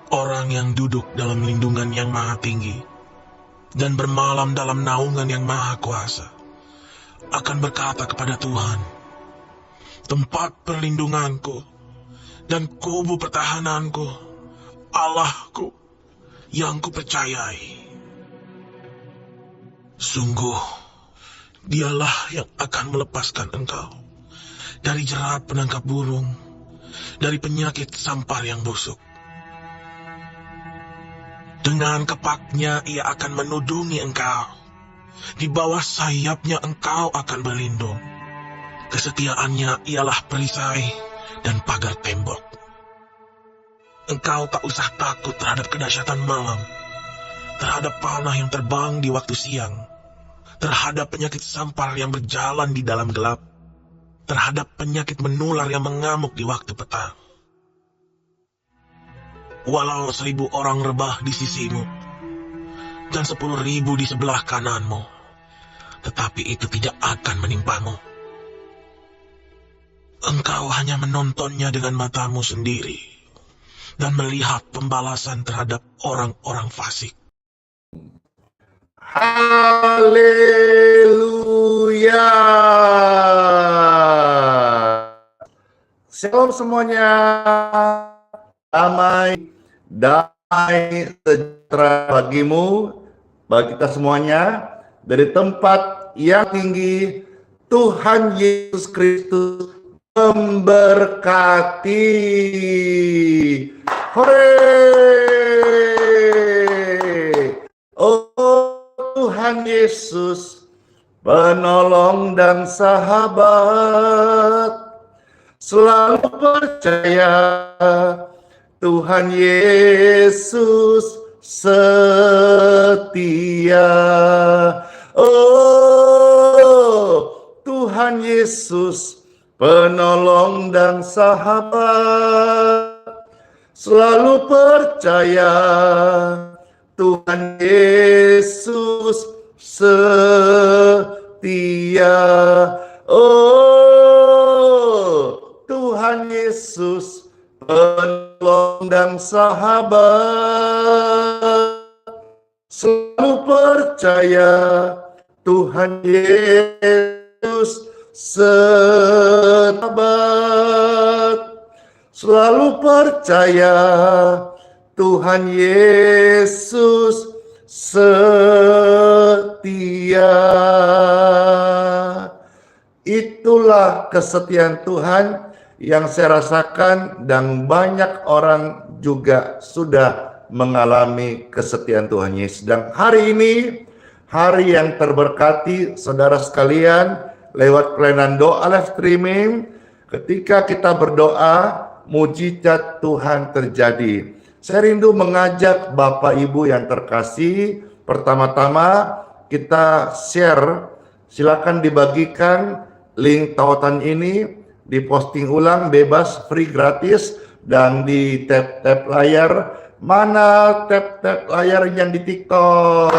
Orang yang duduk dalam lindungan yang maha tinggi dan bermalam dalam naungan yang maha kuasa akan berkata kepada Tuhan, tempat perlindunganku dan kubu pertahananku, Allahku yang kupercayai. Sungguh, dialah yang akan melepaskan engkau dari jerat penangkap burung, dari penyakit sampar yang busuk. Dengan kepaknya ia akan menudungi engkau. Di bawah sayapnya engkau akan berlindung. Kesetiaannya ialah perisai dan pagar tembok. Engkau tak usah takut terhadap kedahsyatan malam, terhadap panah yang terbang di waktu siang, terhadap penyakit sampar yang berjalan di dalam gelap, terhadap penyakit menular yang mengamuk di waktu petang. Walau 1000 orang rebah di sisimu, dan 10.000 di sebelah kananmu, tetapi itu tidak akan menimpamu. Engkau hanya menontonnya dengan matamu sendiri, dan melihat pembalasan terhadap orang-orang fasik. Haleluya. Shalom semuanya. Damai sejahtera bagimu, bagi kita semuanya, dari tempat yang tinggi. Tuhan Yesus Kristus memberkati. Hore! Oh Tuhan Yesus, penolong dan sahabat, selalu percaya Tuhan Yesus setia. Oh, Tuhan Yesus, penolong dan sahabat, selalu percaya Tuhan Yesus setia. Oh, Tuhan Yesus, penolong dan sahabat, selalu percaya Tuhan Yesus sahabat, selalu percaya Tuhan Yesus setia. Itulah kesetiaan Tuhan yang saya rasakan, dan banyak orang juga sudah mengalami kesetiaan Tuhan Yesus. Dan hari ini, hari yang terberkati, saudara sekalian, lewat pelayanan doa live streaming, ketika kita berdoa, mujizat Tuhan terjadi. Saya rindu mengajak Bapak Ibu yang terkasih, pertama-tama kita share, silakan dibagikan link tautan ini, diposting ulang bebas, free, gratis, dan di tap-tap layar. Mana tap-tap layar yang di TikTok?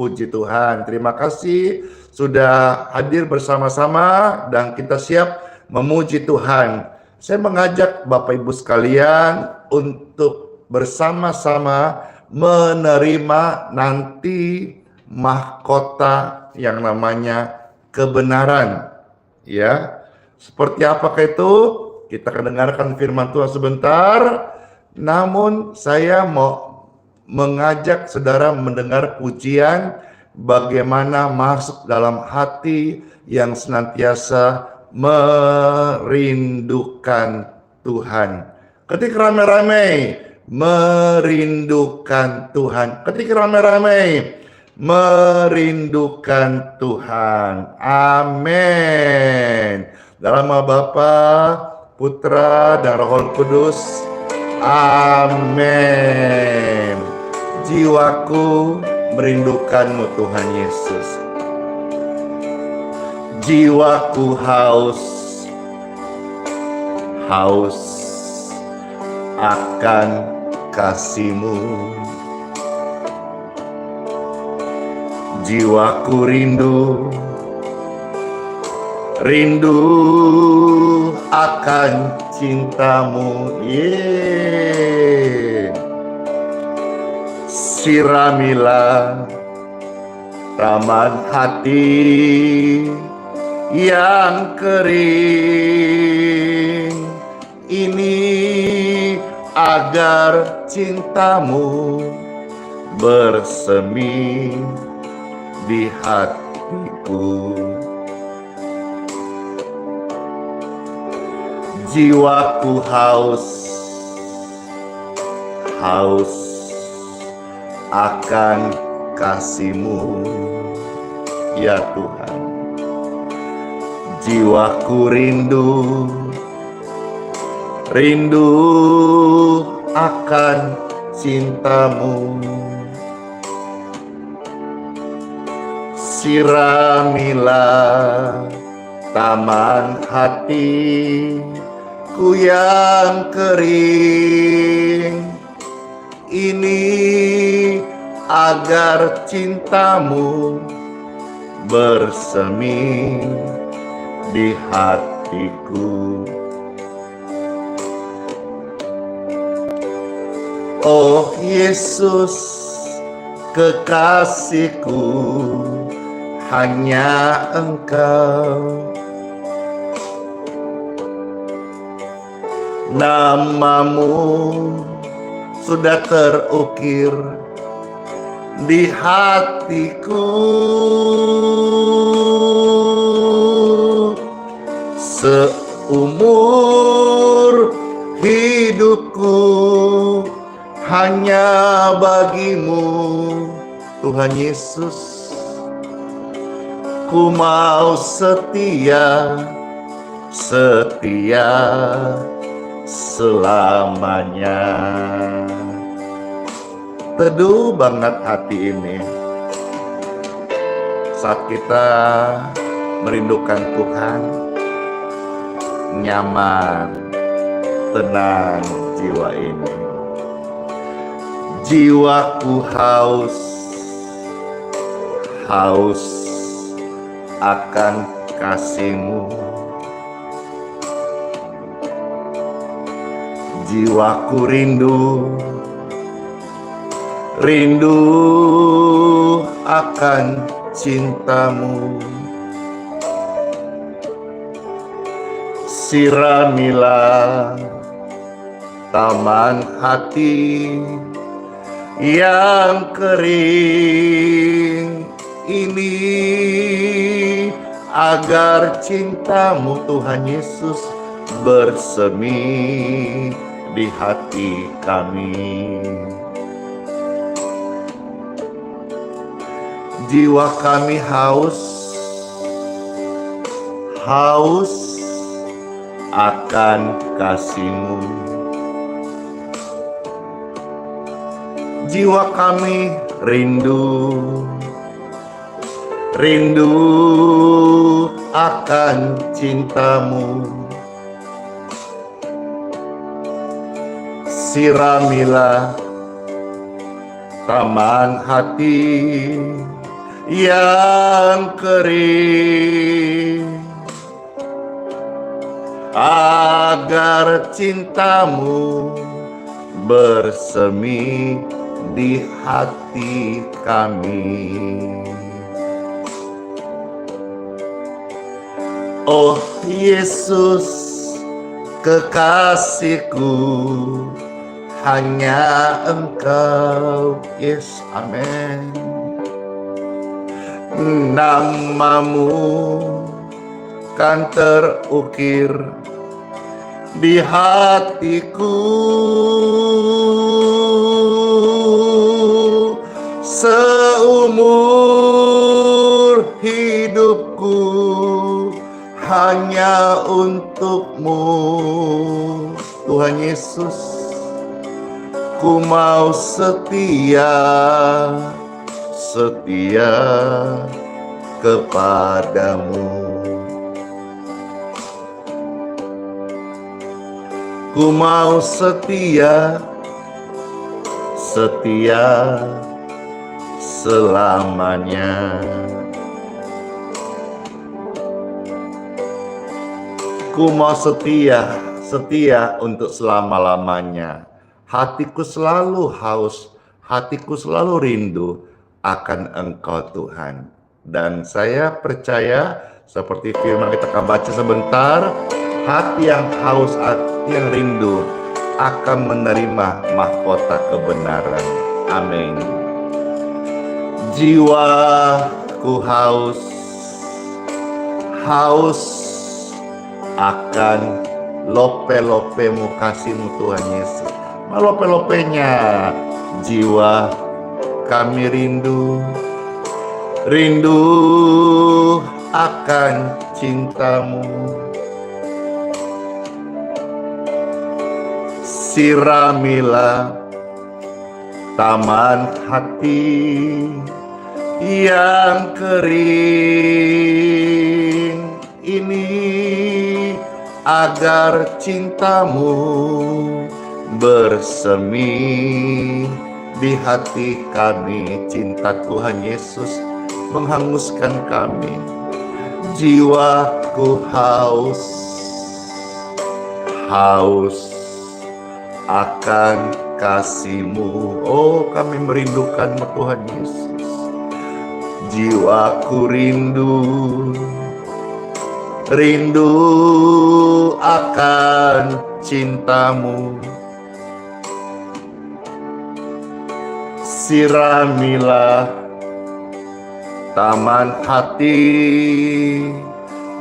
Puji Tuhan, terima kasih sudah hadir bersama-sama dan kita siap memuji Tuhan. Saya mengajak Bapak Ibu sekalian untuk bersama-sama menerima nanti mahkota yang namanya kebenaran, ya. Seperti apakah itu? Kita akan dengarkan firman Tuhan sebentar. Namun saya mau mengajak saudara mendengar pujian bagaimana masuk dalam hati yang senantiasa merindukan Tuhan. Ketika ramai-ramai merindukan Tuhan. Ketika ramai-ramai merindukan Tuhan. Amin. Dalam nama Bapa, Putra, dan Roh Kudus. Amin. Jiwaku merindukanmu Tuhan Yesus. Jiwaku haus akan kasih-Mu. Jiwaku rindu akan cinta-Mu. Siramilah taman hati yang kering ini agar cinta-Mu bersemi di hatiku. Jiwaku haus akan kasih-Mu, ya Tuhan. Jiwaku rindu akan cinta-Mu. Siramilah taman hatiku yang kering ini agar cinta-Mu bersemi di hatiku. Oh Yesus, kekasihku, hanya Engkau. Nama-Mu sudah terukir di hatiku. Seumur hidupku hanya bagi-Mu, Tuhan Yesus. Ku mau setia selamanya. Teduh banget hati ini saat kita merindukan Tuhan. Nyaman, tenang jiwa ini. Jiwaku haus akan kasih-Mu. Jiwaku rindu akan cinta-Mu. Siramilah taman hati yang kering ini agar cinta-Mu, Tuhan Yesus, bersemi di hati kami. Jiwa kami haus akan kasih-Mu. Jiwa kami rindu akan cinta-Mu. Siramilah taman hati yang kering agar cinta-Mu bersemi di hati kami. Oh Yesus, kekasihku, hanya Engkau. Yes, amin. Nama-Mu kan terukir di hatiku. Seumur hidupku hanya untukmu, Tuhan Yesus. Ku mau setia kepadamu. Ku mau setia selamanya. Ku mau setia untuk selama-lamanya. Hatiku selalu haus, hatiku selalu rindu akan Engkau Tuhan. Dan saya percaya seperti firman kita akan baca sebentar, hati yang haus, hati yang rindu akan menerima mahkota kebenaran. Amin. Jiwaku haus akan lope-lopemu, kasih-Mu Tuhan Yesus. Lope-lopenya jiwa kami rindu akan cinta-Mu. Siramilah taman hati yang kering ini, agar cinta-Mu bersemi di hati kami. Cinta Tuhan Yesus menghanguskan kami. Jiwaku haus akan kasih-Mu. Oh, kami merindukan-Mu Tuhan Yesus. Jiwaku rindu akan cinta-Mu. Siramilah taman hati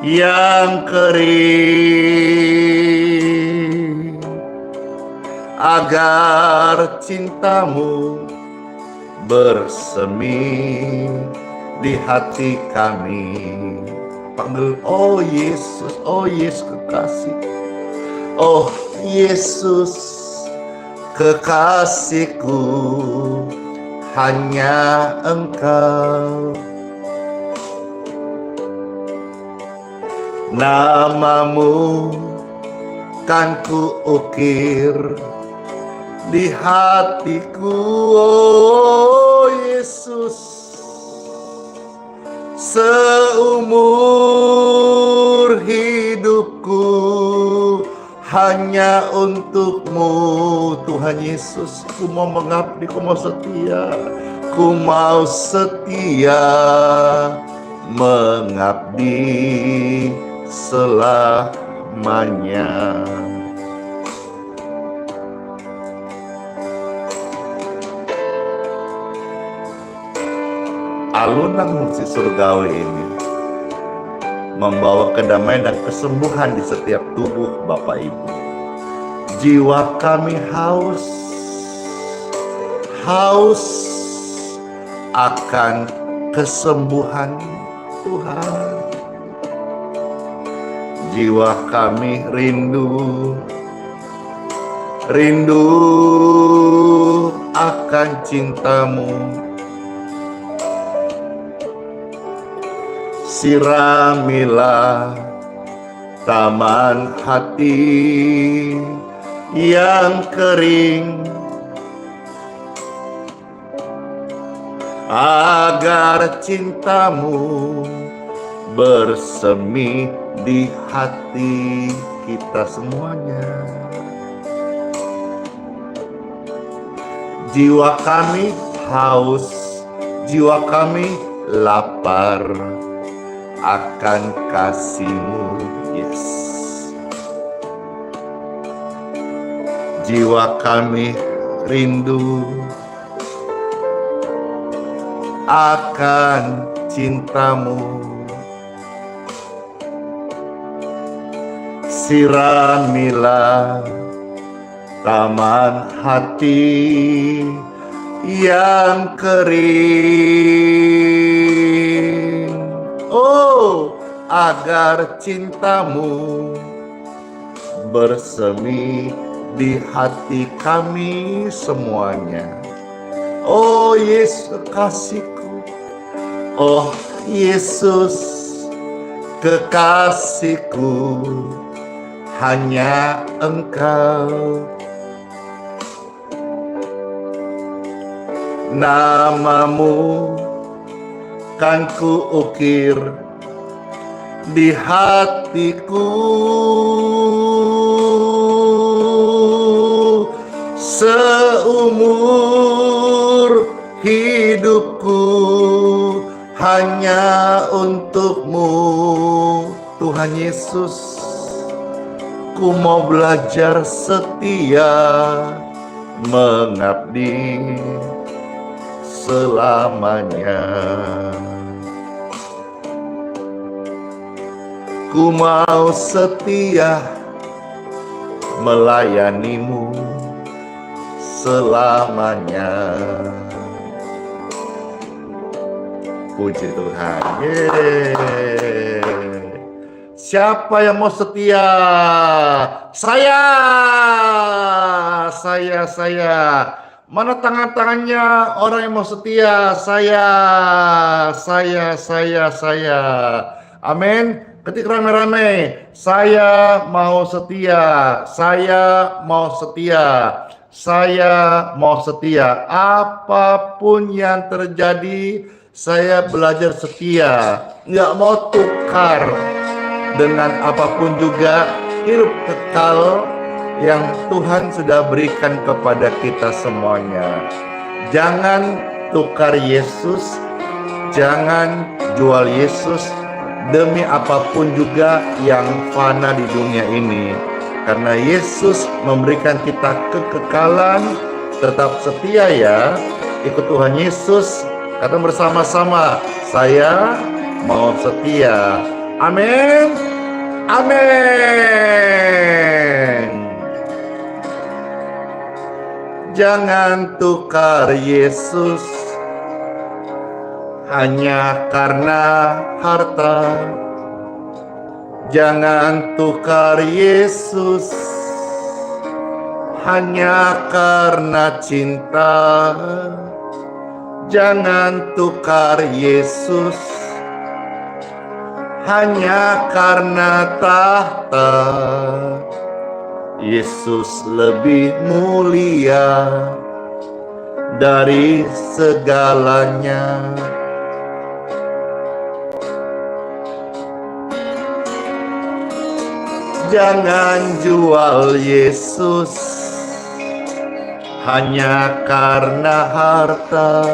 yang kering, agar cinta-Mu bersemi di hati kami. Panggil, oh Yesus kekasih. Oh Yesus kekasihku, hanya Engkau. Nama-Mu kan ku ukir di hatiku, oh Yesus. Seumur hidupku hanya untuk-Mu Tuhan Yesus. Ku mau mengabdi, ku mau setia, ku mau setia mengabdi selamanya. Alunan musik surgawi ini membawa kedamaian dan kesembuhan di setiap tubuh Bapak Ibu. Jiwa kami haus akan kesembuhan Tuhan. Jiwa kami rindu akan cinta-Mu. Siramilah taman hati yang kering, agar cinta-Mu bersemi di hati kita semuanya. Jiwa kami haus, jiwa kami lapar akan kasih-Mu, yes. Jiwa kami rindu akan cinta-Mu. Siramilah taman hati yang kering. Oh, agar cintamu bersemi di hati kami semuanya. Oh Yesus kasihku, oh Yesus kekasihku, hanya Engkau. Namamu kan ku ukir di hatiku, seumur hidupku hanya untukmu. Tuhan Yesus, ku mau belajar setia mengabdi selamanya. Ku mau setia melayanimu selamanya. Puji Tuhan. Yeay. Siapa yang mau setia? Saya. Mana tangan-tangannya orang yang mau setia? Saya. Amin. Ketik rame-rame. Saya mau setia. Saya mau setia. Apapun yang terjadi, saya belajar setia. Nggak mau tukar dengan apapun juga. Hidup kekal yang Tuhan sudah berikan kepada kita semuanya. Jangan tukar Yesus, jangan jual Yesus demi apapun juga yang fana di dunia ini. Karena Yesus memberikan kita kekekalan. Tetap setia ya, ikut Tuhan Yesus. Kata bersama-sama, saya mau setia. Amin. Jangan tukar Yesus hanya karena harta. Jangan tukar Yesus hanya karena cinta. Jangan tukar Yesus hanya karena tahta. Yesus lebih mulia dari segalanya. Jangan jual Yesus hanya karena harta.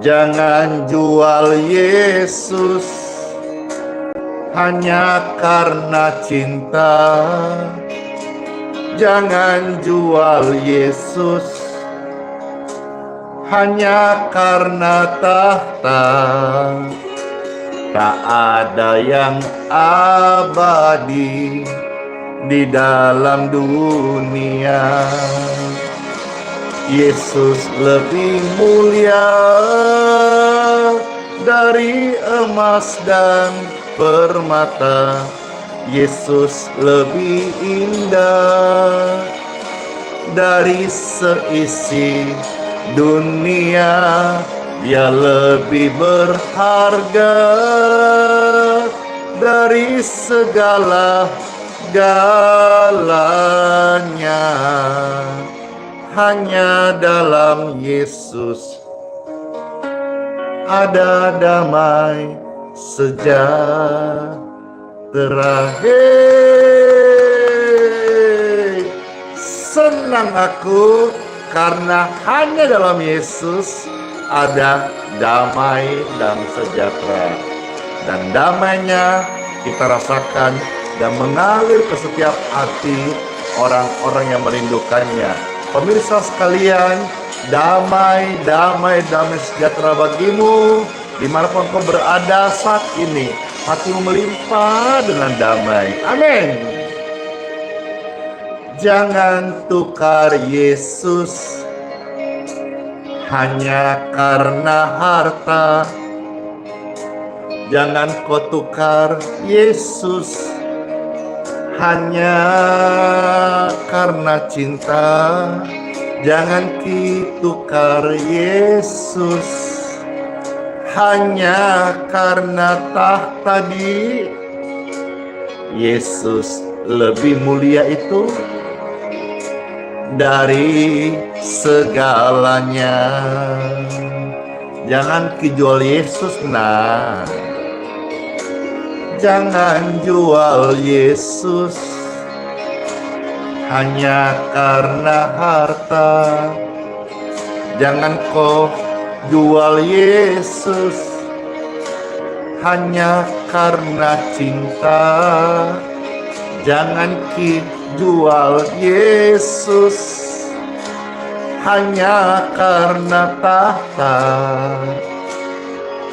Jangan jual Yesus hanya karena cinta. Jangan jual Yesus hanya karena tahta. Tak ada yang abadi di dalam dunia. Yesus lebih mulia dari emas dan permata. Yesus lebih indah dari seisi dunia. Dia lebih berharga dari segala-galanya. Hanya dalam Yesus ada damai sejahtera. Hey, senang aku karena hanya dalam Yesus ada damai dan sejahtera. Dan damainya kita rasakan dan mengalir ke setiap hati orang-orang yang merindukannya. Pemirsa sekalian, damai sejahtera bagimu dimanapun kau berada saat ini. Hatimu melimpah dengan damai. Amin. Jangan tukar Yesus hanya karena harta. Jangan kau tukar Yesus hanya karena cinta. Jangan ditukar Yesus hanya karena tahta. Di Yesus lebih mulia itu dari segalanya. Jangan dijual Yesus, nah. Jangan jual Yesus hanya karena harta. Jangan kau jual Yesus hanya karena cinta. Jangan jual Yesus hanya karena tahta.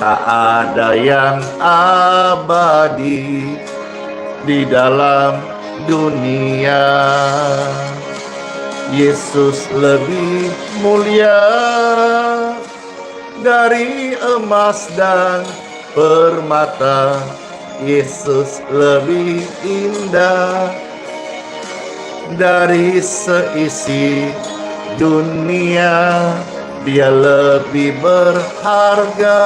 Tak ada yang abadi di dalam dunia. Yesus lebih mulia dari emas dan permata. Yesus lebih indah dari seisi dunia. Dia lebih berharga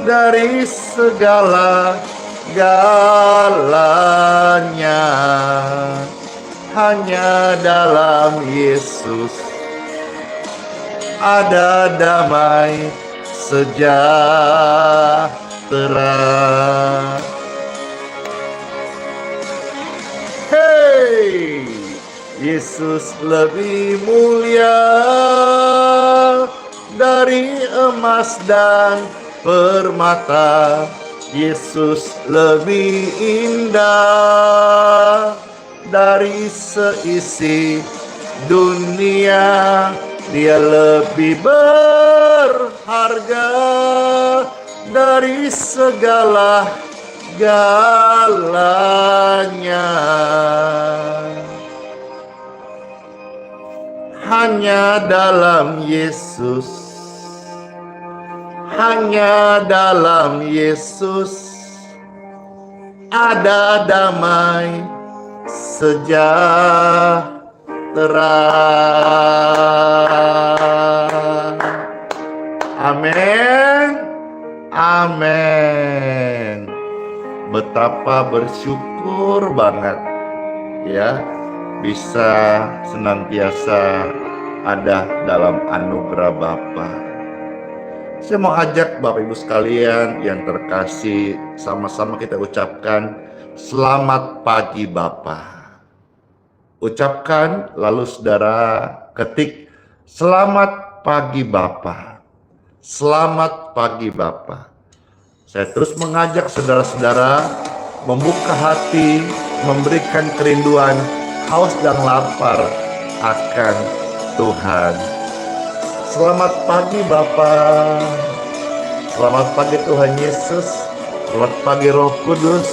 dari segala-galanya. Hanya dalam Yesus ada damai sejahtera. Hey! Yesus lebih mulia dari emas dan permata. Yesus lebih indah dari seisi dunia. Dia lebih berharga dari segala-galanya. Hanya dalam Yesus, hanya dalam Yesus ada damai sejahtera. Amin, amin. Betapa bersyukur banget ya, bisa senantiasa ada dalam anugerah Bapa. Saya mau ajak Bapak Ibu sekalian yang terkasih, sama-sama kita ucapkan selamat pagi Bapa. Ucapkan, lalu saudara ketik selamat pagi Bapa. Selamat pagi Bapa. Saya terus mengajak saudara-saudara membuka hati, memberikan kerinduan, haus dan lapar akan Tuhan. Selamat pagi Bapa. Selamat pagi Tuhan Yesus. Selamat pagi Roh Kudus.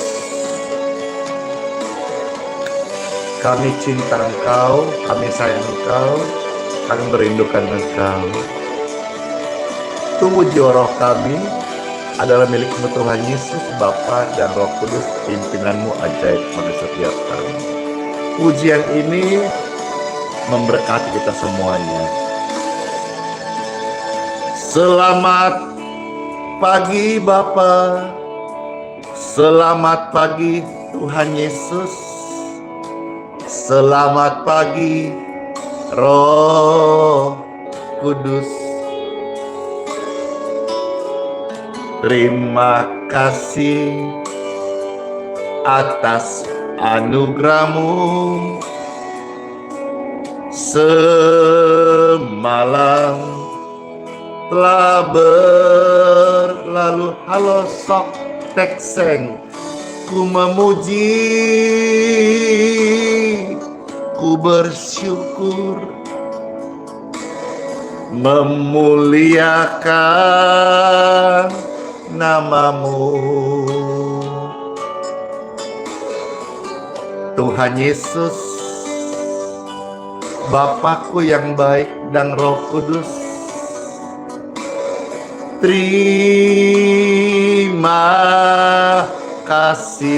Kami cinta Engkau, kami sayang Engkau, kami merindukan Engkau. Tunggu jiwa roh kami adalah milik-Mu Tuhan Yesus, Bapa dan Roh Kudus, pimpinanmu ajaib pada setiap kami. Pujian ini memberkati kita semuanya. Selamat pagi Bapa. Selamat pagi Tuhan Yesus. Selamat pagi Roh Kudus. Terima kasih atas anugerah-Mu. Semalam telah berlalu, halo sok tekseng, ku memuji, ku bersyukur, memuliakan nama-Mu. Tuhan Yesus, Bapakku yang baik dan Roh Kudus, terima kasih.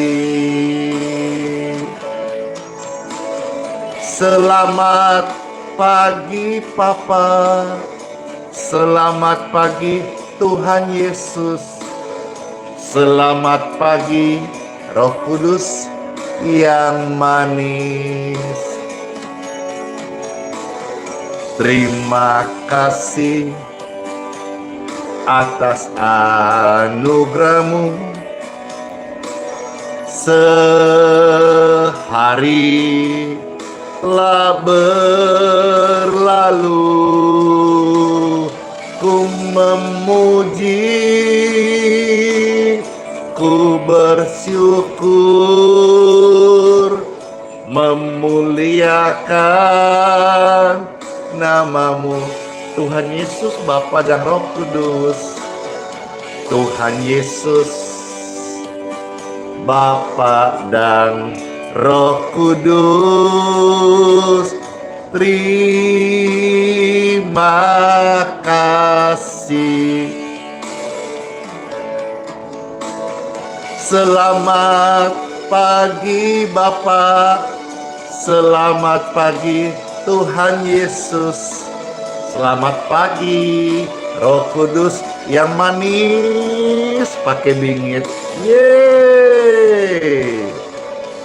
Selamat pagi Papa, selamat pagi Tuhan Yesus, selamat pagi Roh Kudus yang manis. Terima kasih atas anugerah-Mu. Sehari telah berlalu, ku memuji, ku bersyukur, memuliakan nama-Mu, Tuhan Yesus, Bapa dan Roh Kudus. Tuhan Yesus, Bapa dan Roh Kudus, terima kasih. Selamat pagi Bapa, selamat pagi Tuhan Yesus, selamat pagi Roh Kudus yang manis pakai bingit. Yeay!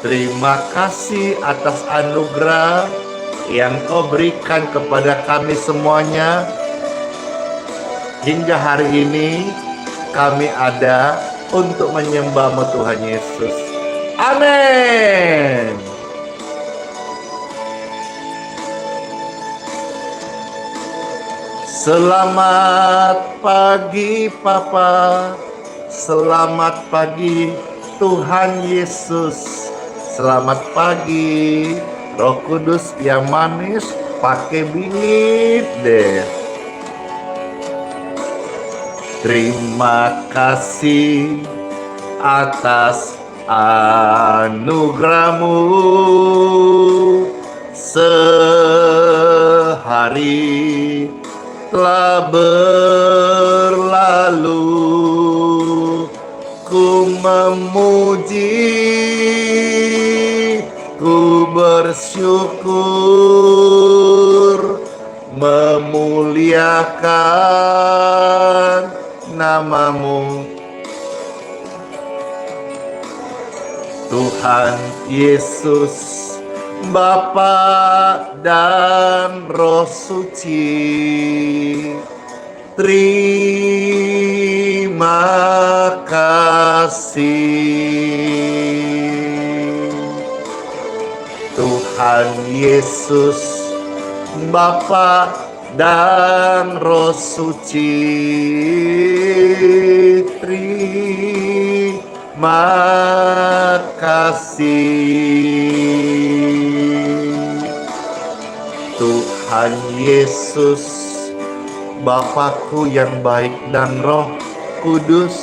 Terima kasih atas anugerah yang Kau berikan kepada kami semuanya. Hingga hari ini kami ada untuk menyembah-Mu Tuhan Yesus. Amin. Selamat pagi Papa, selamat pagi Tuhan Yesus, selamat pagi Roh Kudus yang manis pakai bingit deh. Terima kasih atas anugerah-Mu. Sehari telah berlalu, ku memuji, ku bersyukur, memuliakan nama-Mu, Tuhan Yesus, Bapa dan Roh Suci. Terima kasih. Tuhan Yesus, Bapa dan Roh Suci. Terima kasih. Tuhan Yesus, Bapakku yang baik dan Roh Kudus,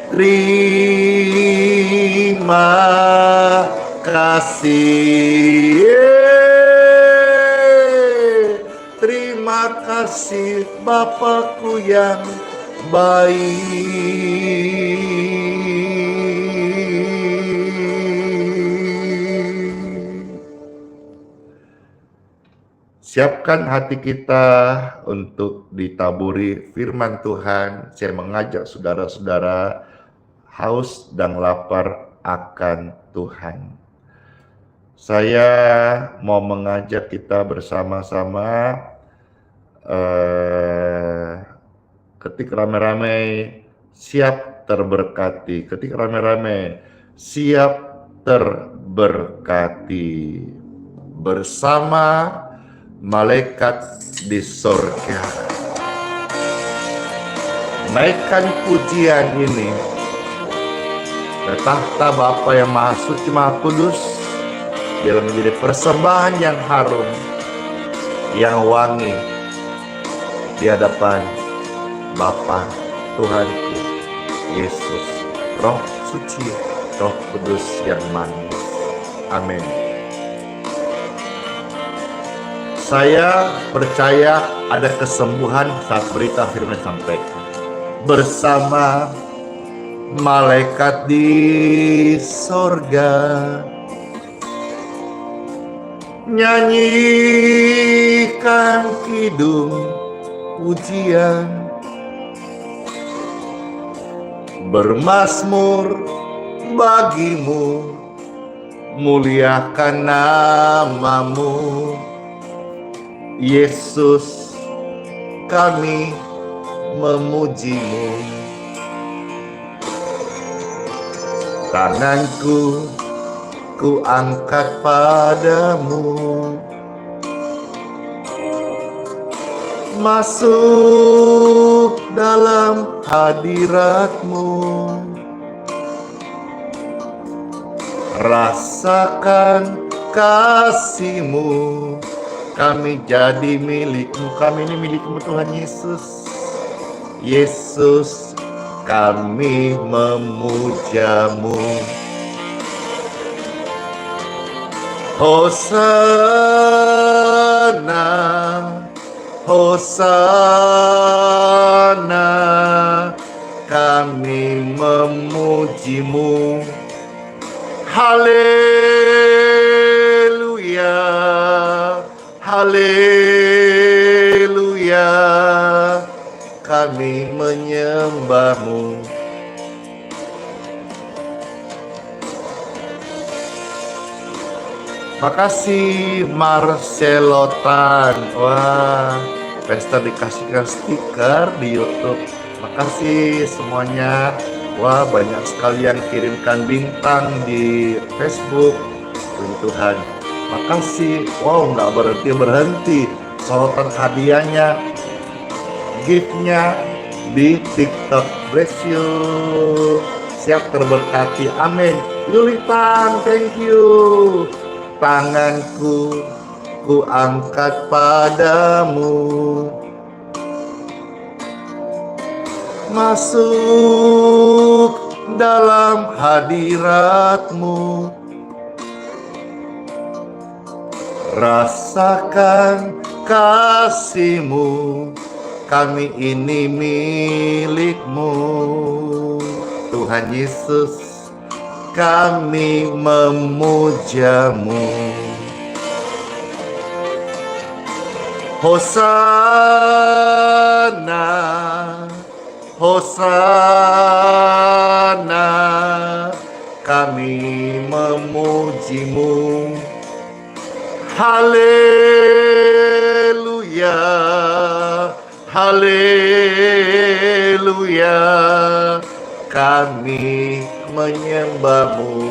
terima kasih. Terima kasih Bapakku yang baik. Siapkan hati kita untuk ditaburi firman Tuhan. Saya mengajak saudara-saudara haus dan lapar akan Tuhan. Saya mau mengajak kita bersama-sama ketik rame-rame siap terberkati. Ketik rame-rame siap terberkati bersama malaikat di sorga. Naikkan pujian ini ke tahta Bapa yang Maha Suci Maha Kudus, biar menjadi persembahan yang harum, yang wangi di hadapan Bapa Tuhanku Yesus, Roh Suci, Roh Kudus yang manis. Amin. Saya percaya ada kesembuhan saat berita firman sampai. Bersama malaikat di sorga, nyanyikan kidung pujian, bermazmur bagimu, muliakan namamu, Yesus, kami memujimu. Tanganku ku angkat padamu, masuk dalam hadiratmu, rasakan kasih-Mu. Kami jadi milik-Mu, kami ini milik-Mu Tuhan Yesus. Yesus, kami memujamu. Hosana, Hosana, kami memujimu. Haleluya, haleluya, kami menyembahmu. Makasih Marcelotan. Wah, Pesta dikasihkan stiker di YouTube. Makasih semuanya. Wah, banyak sekali yang kirimkan bintang di Facebook. Puji Tuhan. Makasih. Wow, nggak berhenti. Sorotan hadiahnya, gift-nya di TikTok. Bless you. Siap terberkati. Amin. Yulitan, thank you. Tanganku ku angkat padamu, masuk dalam hadirat-Mu, rasakan kasih-Mu, kami ini milik-Mu. Tuhan Yesus, kami memujamu. Hosana, Hosana, kami memujimu. Haleluya, haleluya, kami menyembahmu.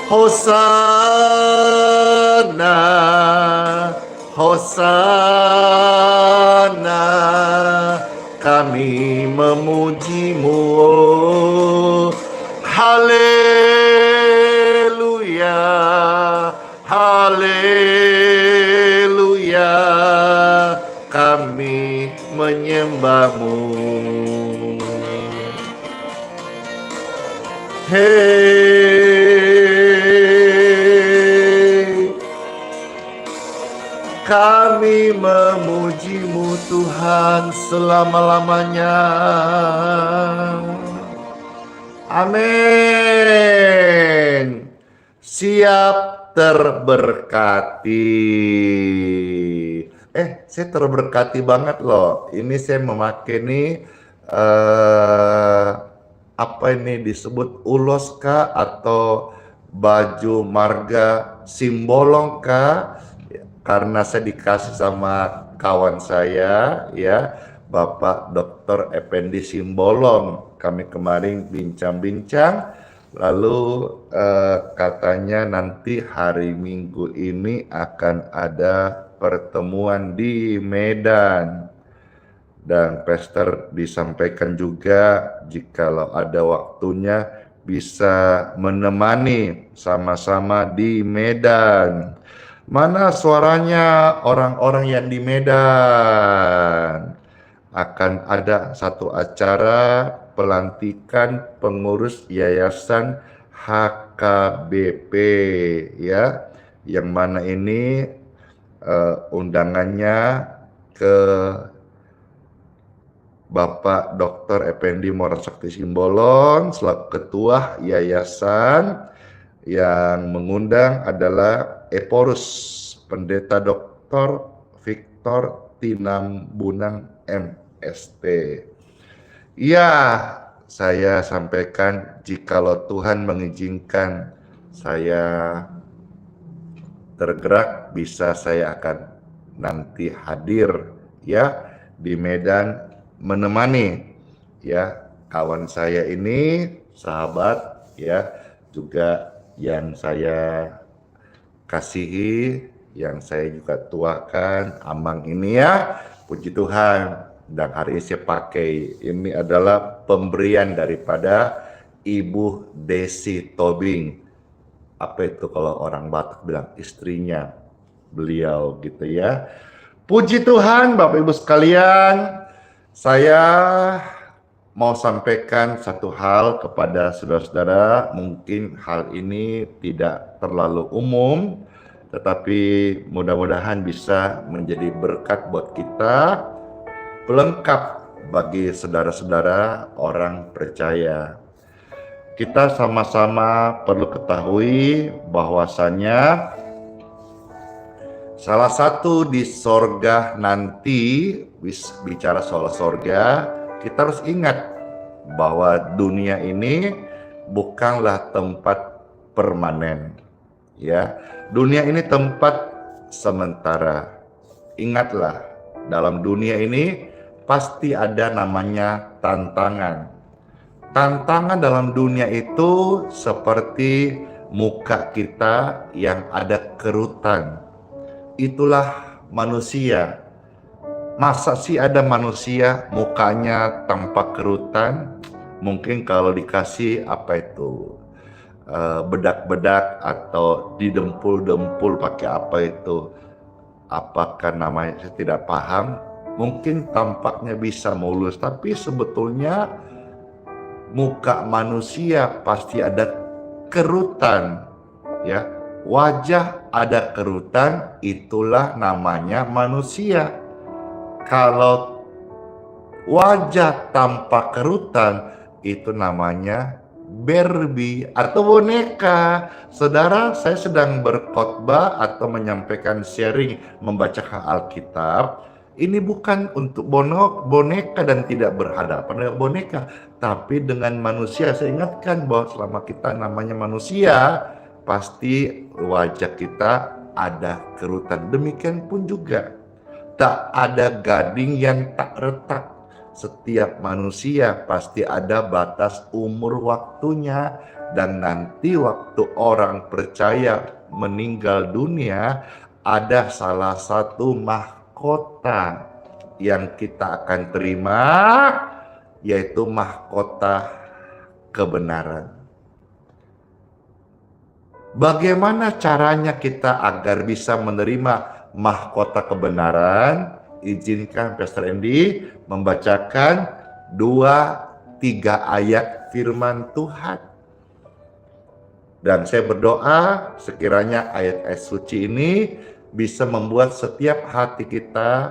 Hosana, Hosana, kami memujimu. Haleluya, haleluya, kami menyembahmu. Hey, kami memujimu Tuhan selama-lamanya. Amin. Siap terberkati. Saya terberkati banget loh. Ini saya memakai nih apa ini disebut ulos kah atau baju marga Simbolong kah? Karena saya dikasih sama kawan saya ya, Bapak Dr. Effendi Simbolong. Kami kemarin bincang-bincang, lalu katanya nanti hari Minggu ini akan ada pertemuan di Medan. Dan Pastor disampaikan juga jikalau ada waktunya bisa menemani sama-sama di Medan. Mana suaranya orang-orang yang di Medan? Akan ada satu acara pelantikan pengurus Yayasan HKBP ya. yang mana ini undangannya ke Bapak Dr. Effendi Morasakti Simbolon selaku Ketua Yayasan. Yang mengundang adalah Eporus Pendeta Dr. Victor Tinambunang MST. Ya, saya sampaikan jikalau Tuhan mengizinkan saya tergerak, bisa saya akan nanti hadir ya di Medan menemani ya kawan saya ini, sahabat ya, juga yang saya kasihi, yang saya juga tuakan, Amang ini ya, puji Tuhan. Dan hari ini saya pakai, ini adalah pemberian daripada Ibu Desi Tobing. Apa itu kalau orang Batak bilang, istrinya beliau gitu ya. Puji Tuhan Bapak Ibu sekalian, saya mau sampaikan satu hal kepada saudara-saudara. Mungkin hal ini tidak terlalu umum, tetapi mudah-mudahan bisa menjadi berkat buat kita, pelengkap bagi saudara-saudara orang percaya. Kita sama-sama perlu ketahui bahwasannya salah satu di sorga nanti, bicara soal sorga, kita harus ingat bahwa dunia ini bukanlah tempat permanen. Ya, dunia ini tempat sementara. Ingatlah, dalam dunia ini pasti ada namanya tantangan. Tantangan dalam dunia itu seperti muka kita yang ada kerutan. Itulah manusia. Masa sih ada manusia mukanya tanpa kerutan? Mungkin kalau dikasih apa itu bedak-bedak atau didempul-dempul pakai apa itu? Apakah namanya, saya tidak paham. Mungkin tampaknya bisa mulus, tapi sebetulnya muka manusia pasti ada kerutan, ya. Wajah ada kerutan, itulah namanya manusia. Kalau wajah tanpa kerutan, itu namanya Barbie atau boneka. Saudara, saya sedang berkhotbah atau menyampaikan sharing membacakan Alkitab. Ini bukan untuk boneka dan tidak berhadapan dengan boneka, tapi dengan manusia. Saya ingatkan bahwa selama kita namanya manusia, pasti wajah kita ada kerutan. Demikian pun juga tak ada gading yang tak retak. Setiap manusia pasti ada batas umur waktunya. Dan nanti waktu orang percaya meninggal dunia, ada salah satu mahkota yang kita akan terima, yaitu mahkota kebenaran. Bagaimana caranya kita agar bisa menerima mahkota kebenaran? Izinkan Pastor Andy membacakan 2-3 ayat firman Tuhan. Dan saya berdoa sekiranya ayat-ayat suci ini bisa membuat setiap hati kita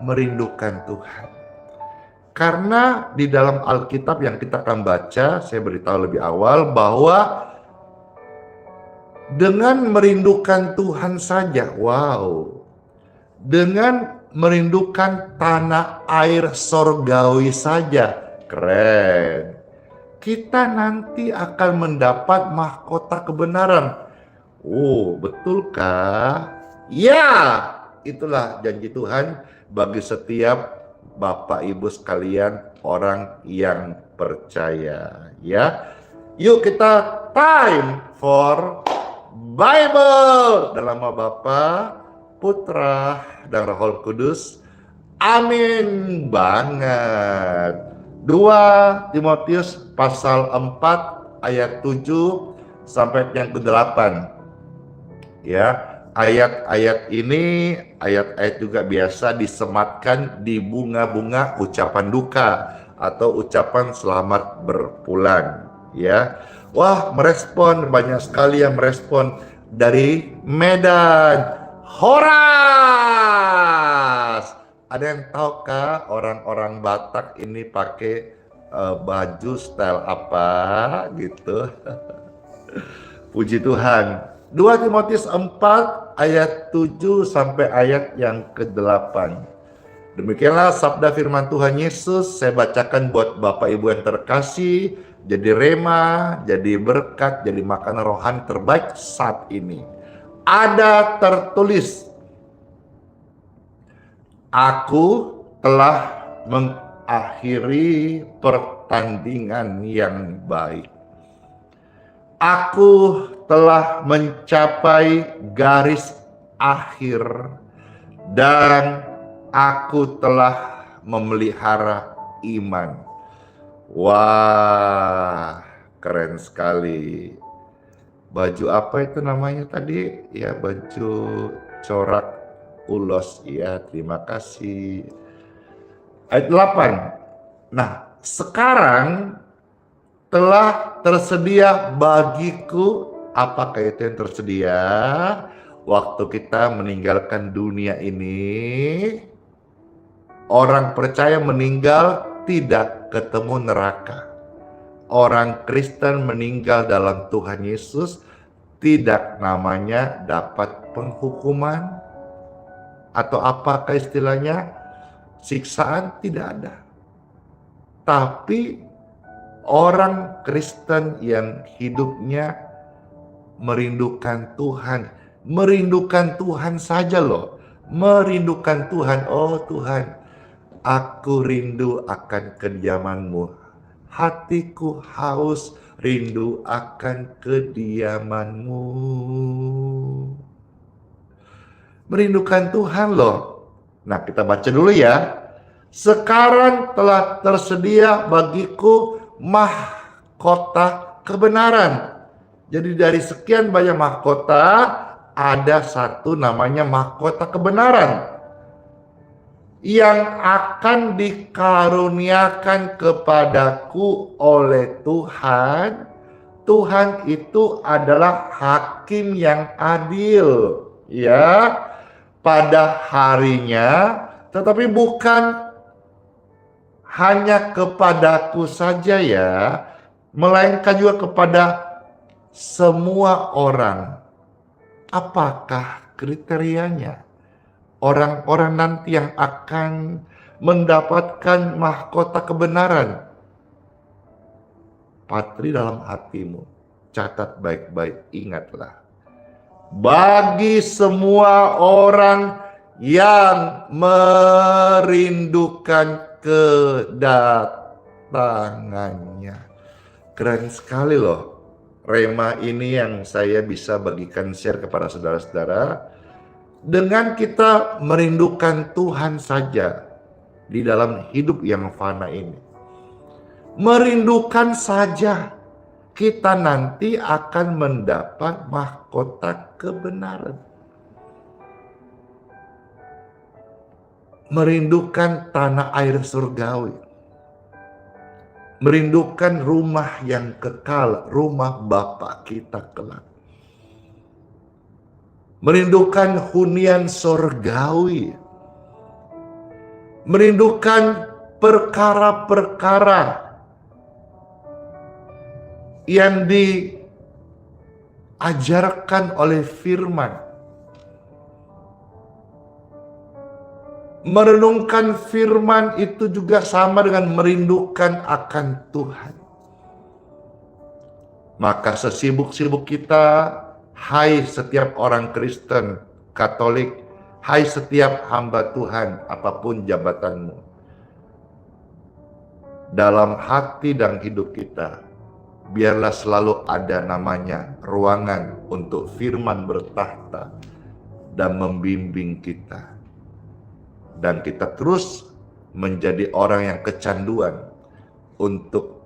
merindukan Tuhan. Karena di dalam Alkitab yang kita akan baca, saya beritahu lebih awal bahwa dengan merindukan Tuhan saja, dengan merindukan tanah air sorgawi saja, keren. Kita nanti akan mendapat mahkota kebenaran. Oh, betulkah? Ya, itulah janji Tuhan bagi setiap Bapak Ibu sekalian orang yang percaya. Ya, yuk kita time for Bible dalam nama Bapa, Putra, dan Roh Kudus. Amin banget. 2 Timotius pasal 4 ayat 7 sampai yang ke-8. Ya, ayat-ayat ini ayat-ayat juga biasa disematkan di bunga-bunga ucapan duka atau ucapan selamat berpulang, ya. Wah, merespon, banyak sekali yang merespon. dari Medan, Horas. Ada yang tahukah orang-orang Batak ini pakai baju style apa gitu? Puji Tuhan. 2 Timotius 4 ayat 7 sampai ayat yang ke-8. Demikianlah sabda firman Tuhan Yesus, saya bacakan buat Bapak Ibu yang terkasih, jadi rema, jadi berkat, jadi makanan rohani terbaik saat ini. Ada tertulis, aku telah mengakhiri pertandingan yang baik. Aku telah mencapai garis akhir dan aku telah memelihara iman. Wah, keren sekali. Baju apa itu namanya tadi? Ya, baju corak ulos. Ya, terima kasih. Ayat 8. Nah, sekarang telah tersedia bagiku. Apakah itu yang tersedia? Waktu kita meninggalkan dunia ini, orang percaya meninggal tidak ketemu neraka. Orang Kristen meninggal dalam Tuhan Yesus tidak namanya dapat penghukuman atau apakah istilahnya siksaan, tidak ada. Tapi orang Kristen yang hidupnya merindukan Tuhan saja loh, merindukan Tuhan. Oh Tuhan, aku rindu akan kediaman-Mu. Hatiku haus rindu akan kediaman-Mu. Merindukan Tuhan loh. Nah, kita baca dulu ya. Sekarang telah tersedia bagiku mahkota kebenaran. Jadi dari sekian banyak mahkota, ada satu namanya mahkota kebenaran yang akan dikaruniakan kepadaku oleh Tuhan. Tuhan itu adalah hakim yang adil, ya, pada harinya, tetapi bukan hanya kepadaku saja ya, melainkan juga kepada semua orang. Apakah kriterianya? Orang-orang nanti yang akan mendapatkan mahkota kebenaran. Patri dalam hatimu, catat baik-baik, ingatlah. Bagi semua orang yang merindukan kedatangannya. Keren sekali loh. Rema ini yang saya bisa bagikan share kepada saudara-saudara. Dengan kita merindukan Tuhan saja di dalam hidup yang fana ini. Merindukan saja, kita nanti akan mendapat mahkota kebenaran. Merindukan tanah air surgawi. Merindukan rumah yang kekal, rumah Bapa kita kelak. Merindukan hunian surgawi. Merindukan perkara-perkara yang diajarkan oleh firman. Merenungkan firman itu juga sama dengan merindukan akan Tuhan. Maka sesibuk-sibuk kita, hai setiap orang Kristen, Katolik, hai setiap hamba Tuhan, apapun jabatanmu, dalam hati dan hidup kita, biarlah selalu ada namanya ruangan untuk firman bertahta dan membimbing kita. Dan kita terus menjadi orang yang kecanduan untuk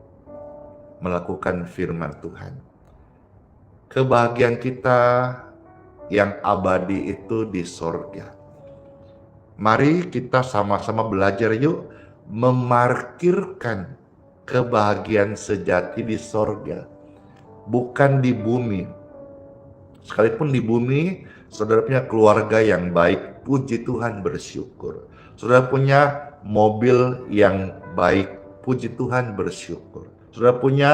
melakukan firman Tuhan. Kebahagiaan kita yang abadi itu di sorga. Mari kita sama-sama belajar yuk memarkirkan kebahagiaan sejati di sorga, bukan di bumi. Sekalipun di bumi, saudara punya keluarga yang baik, puji Tuhan bersyukur. Saudara punya mobil yang baik, puji Tuhan bersyukur. Saudara punya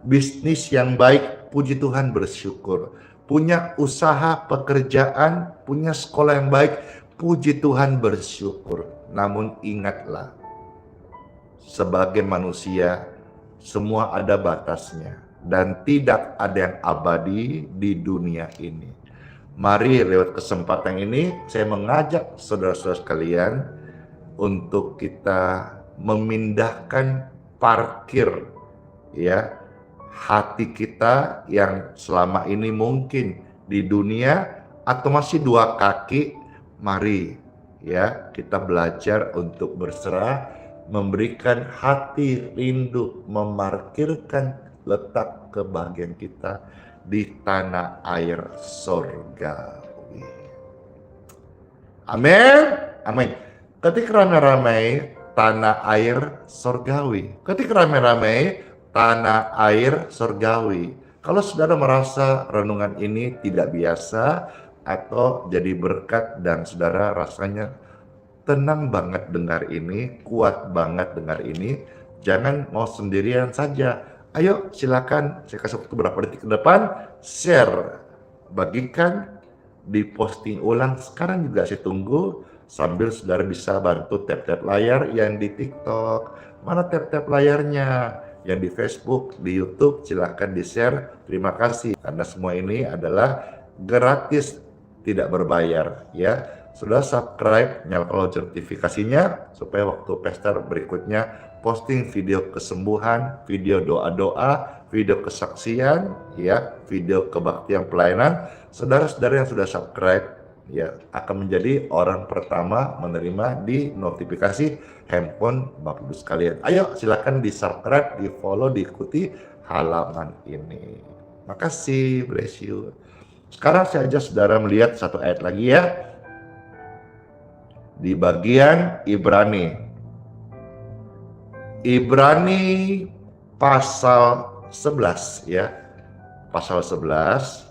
bisnis yang baik, puji Tuhan bersyukur. Punya usaha pekerjaan, punya sekolah yang baik, puji Tuhan bersyukur. Namun ingatlah, sebagai manusia, semua ada batasnya. Dan tidak ada yang abadi di dunia ini. Mari lewat kesempatan ini saya mengajak saudara-saudara sekalian untuk kita memindahkan parkir ya hati kita yang selama ini mungkin di dunia atau masih dua kaki. Mari ya kita belajar untuk berserah, memberikan hati rindu, memarkirkan letak kebahagiaan kita di tanah air sorgawi. Amin. Amin. Ketika ramai-ramai tanah air sorgawi. Ketika ramai-ramai tanah air sorgawi. Kalau saudara merasa renungan ini tidak biasa atau jadi berkat dan saudara rasanya tenang banget dengar ini, kuat banget dengar ini, jangan mau sendirian saja. Ayo silakan, saya kasih waktu beberapa detik ke depan, share, bagikan, diposting ulang. Sekarang juga saya tunggu sambil saudara bisa bantu tap-tap layar yang di TikTok. Mana tap-tap layarnya? Yang di Facebook, di YouTube, silakan di-share. Terima kasih karena semua ini adalah gratis, tidak berbayar ya. Sudah subscribe, nyalakan lonceng notifikasinya supaya waktu pesta berikutnya posting video kesembuhan, video doa-doa, video kesaksian, ya, video kebaktian pelayanan. Saudara-saudara yang sudah subscribe, ya, akan menjadi orang pertama menerima di notifikasi handphone Bapak Ibu sekalian. Ayo, silakan di subscribe, di follow, diikuti halaman ini. Makasih, bless you. Sekarang saya ajak saudara melihat satu ayat lagi ya. Di bagian Ibrani. Ibrani pasal 11 ya. Pasal 11.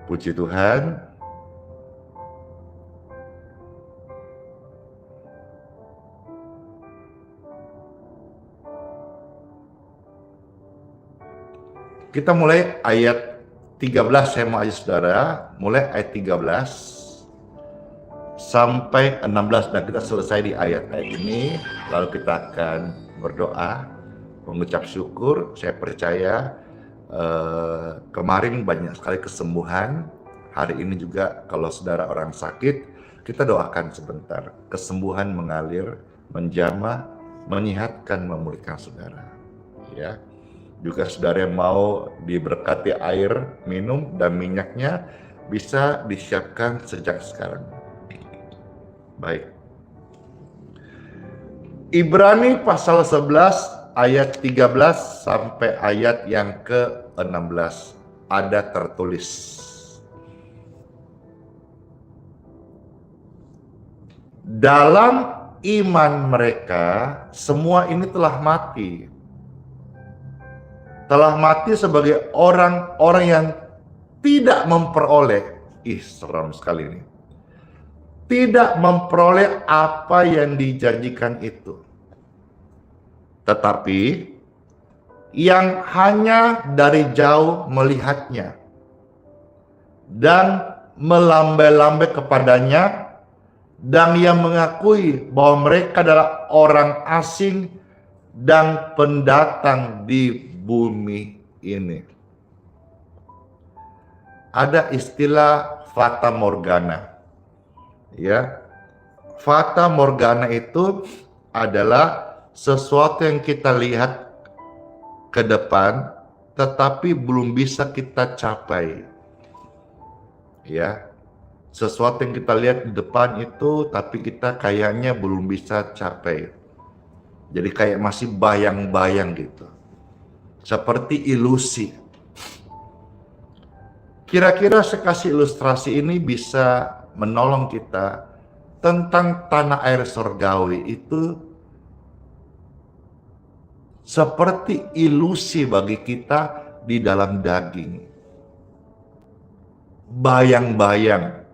Puji Tuhan. Kita mulai ayat 13, saya mau ajak saudara, mulai ayat 13 sampai 16 dan kita selesai di ayat-ayat ini, lalu kita akan berdoa, mengucap syukur. Saya percaya kemarin banyak sekali kesembuhan, hari ini juga kalau saudara orang sakit, kita doakan sebentar, kesembuhan mengalir, menjamah, menyehatkan, memulihkan saudara. Ya. Juga saudara yang mau diberkati air, minum, dan minyaknya bisa disiapkan sejak sekarang. Baik. Ibrani pasal 11 ayat 13 sampai ayat yang ke-16 ada tertulis. Dalam iman mereka semua ini telah mati. Telah mati sebagai orang-orang yang tidak memperoleh, seram sekali ini, tidak memperoleh apa yang dijanjikan itu, tetapi yang hanya dari jauh melihatnya dan melambai-lambai kepadanya, dan yang mengakui bahwa mereka adalah orang asing dan pendatang di bumi ini. Ada istilah fata morgana. Ya. Fata morgana itu adalah sesuatu yang kita lihat ke depan tetapi belum bisa kita capai. Ya. Sesuatu yang kita lihat di depan itu tapi kita kayaknya belum bisa capai. Jadi kayak masih bayang-bayang gitu. Seperti ilusi. Kira-kira saya kasih ilustrasi ini bisa menolong kita tentang tanah air sorgawi itu seperti ilusi bagi kita di dalam daging. Bayang-bayang.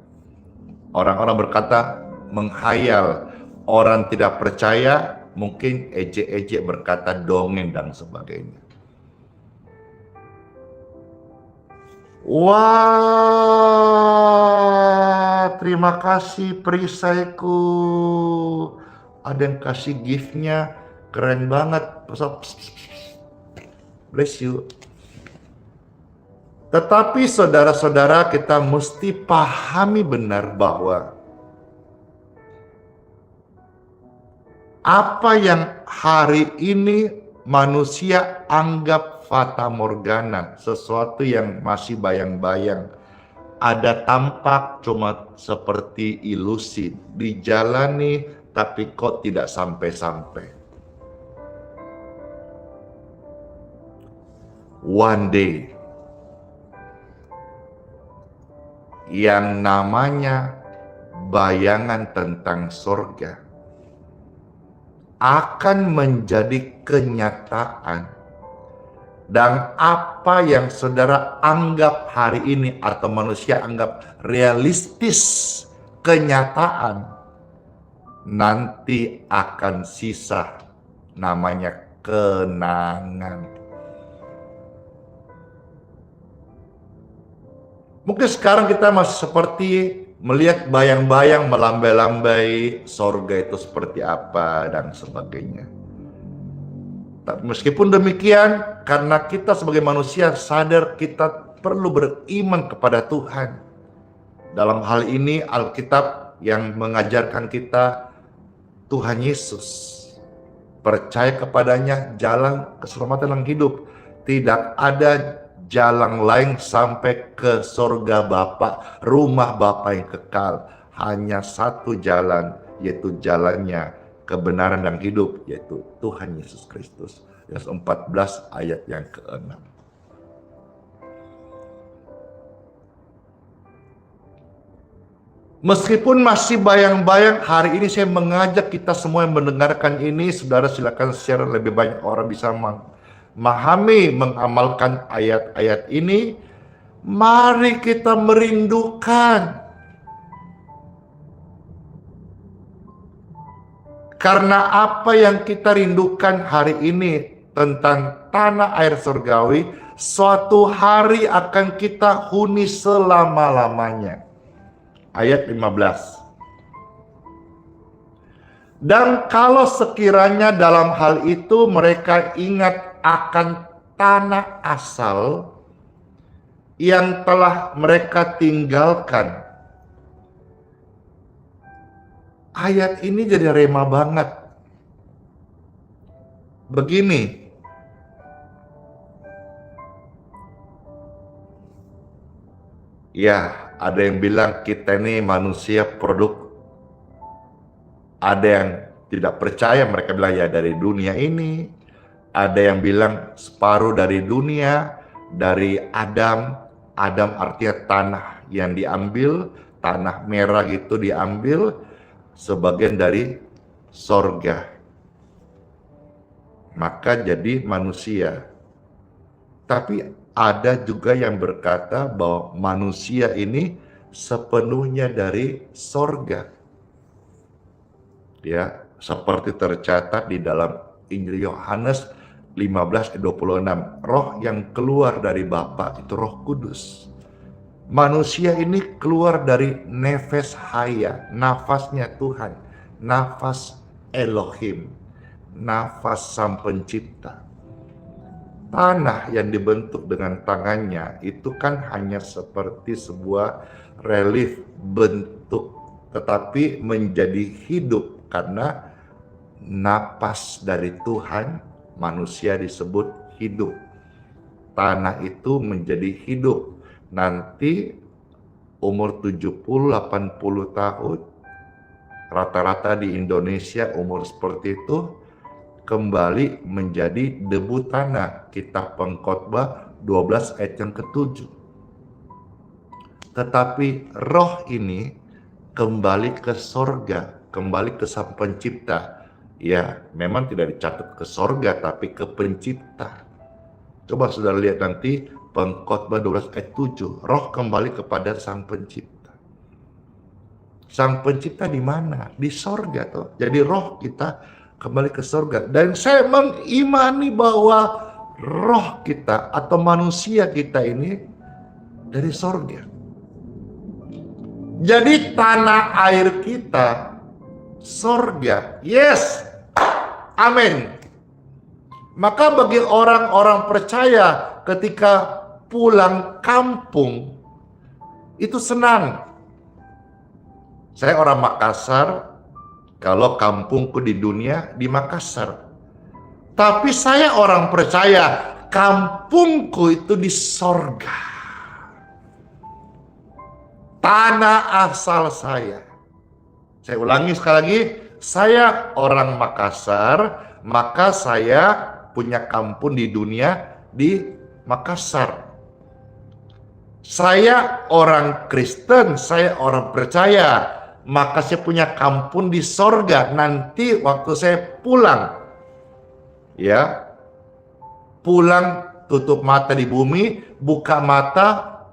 Orang-orang berkata menghayal. Orang tidak percaya mungkin ejek-ejek berkata dongeng dan sebagainya. Wah, terima kasih perisaiku. Ada yang kasih gift-nya, keren banget. Bless you. Tetapi saudara-saudara, kita mesti pahami benar bahwa apa yang hari ini manusia anggap fata morgana, sesuatu yang masih bayang-bayang, ada tampak cuma seperti ilusi, dijalani tapi kok tidak sampai-sampai. One day, yang namanya bayangan tentang surga akan menjadi kenyataan. Dan apa yang saudara anggap hari ini atau manusia anggap realistis, kenyataan, nanti akan sisa namanya kenangan. Mungkin sekarang kita masih seperti melihat bayang-bayang melambai-lambai sorga itu seperti apa dan sebagainya. Tapi meskipun demikian, karena kita sebagai manusia sadar kita perlu beriman kepada Tuhan. Dalam hal ini Alkitab yang mengajarkan kita Tuhan Yesus. Percaya kepadanya, jalan keselamatan yang hidup. Tidak ada jalan lain sampai ke surga Bapa, rumah Bapa yang kekal. Hanya satu jalan, yaitu jalannya kebenaran dan hidup, yaitu Tuhan Yesus Kristus. Yohanes 14 ayat yang ke-6. Meskipun masih bayang-bayang, hari ini saya mengajak kita semua yang mendengarkan ini, saudara silakan share, lebih banyak orang bisa memahami, mengamalkan ayat-ayat ini. Mari kita merindukan. Karena apa yang kita rindukan hari ini tentang tanah air surgawi, suatu hari akan kita huni selama-lamanya. Ayat 15. Dan kalau sekiranya dalam hal itu mereka ingat akan tanah asal yang telah mereka tinggalkan. Ayat ini jadi rema banget. Begini, ya ada yang bilang kita ini manusia produk. Ada yang tidak percaya, mereka bilang ya dari dunia ini. Ada yang bilang separuh dari dunia, dari Adam. Adam artinya tanah yang diambil, tanah merah itu diambil, sebagian dari sorga. Maka jadi manusia. Tapi ada juga yang berkata bahwa manusia ini sepenuhnya dari sorga. Ya, seperti tercatat di dalam Injil Yohanes 15:26. Roh yang keluar dari Bapa itu Roh Kudus. Manusia ini keluar dari nefes haya, nafasnya Tuhan, nafas Elohim, nafas Sang Pencipta. Tanah yang dibentuk dengan tangannya itu kan hanya seperti sebuah relief bentuk, tetapi menjadi hidup karena napas dari Tuhan, manusia disebut hidup. Tanah itu menjadi hidup. Nanti umur 70-80 tahun, rata-rata di Indonesia umur seperti itu, kembali menjadi debu tanah. Kitab Pengkhotbah 12 ayat yang ke-7. Tetapi roh ini kembali ke sorga, kembali ke Sang Pencipta. Ya, memang tidak dicatat ke sorga, tapi ke Pencipta. Coba saudara lihat nanti Pengkhotbah 12 ayat 7. Roh kembali kepada Sang Pencipta. Sang Pencipta di mana? Di sorga toh. Jadi roh kita kembali ke sorga. Dan saya mengimani bahwa roh kita atau manusia kita ini dari sorga. Jadi tanah air kita sorga. Yes. Amin. Maka bagi orang-orang percaya ketika pulang kampung itu senang. Saya orang Makassar, kalau kampungku di dunia di Makassar. Tapi saya orang percaya kampungku itu di sorga. Tanah asal saya. Saya ulangi sekali lagi, saya orang Makassar, maka saya punya kampung di dunia di Makassar. Saya orang Kristen, saya orang percaya, maka saya punya kampung di sorga. Nanti waktu saya pulang, ya, pulang tutup mata di bumi, buka mata,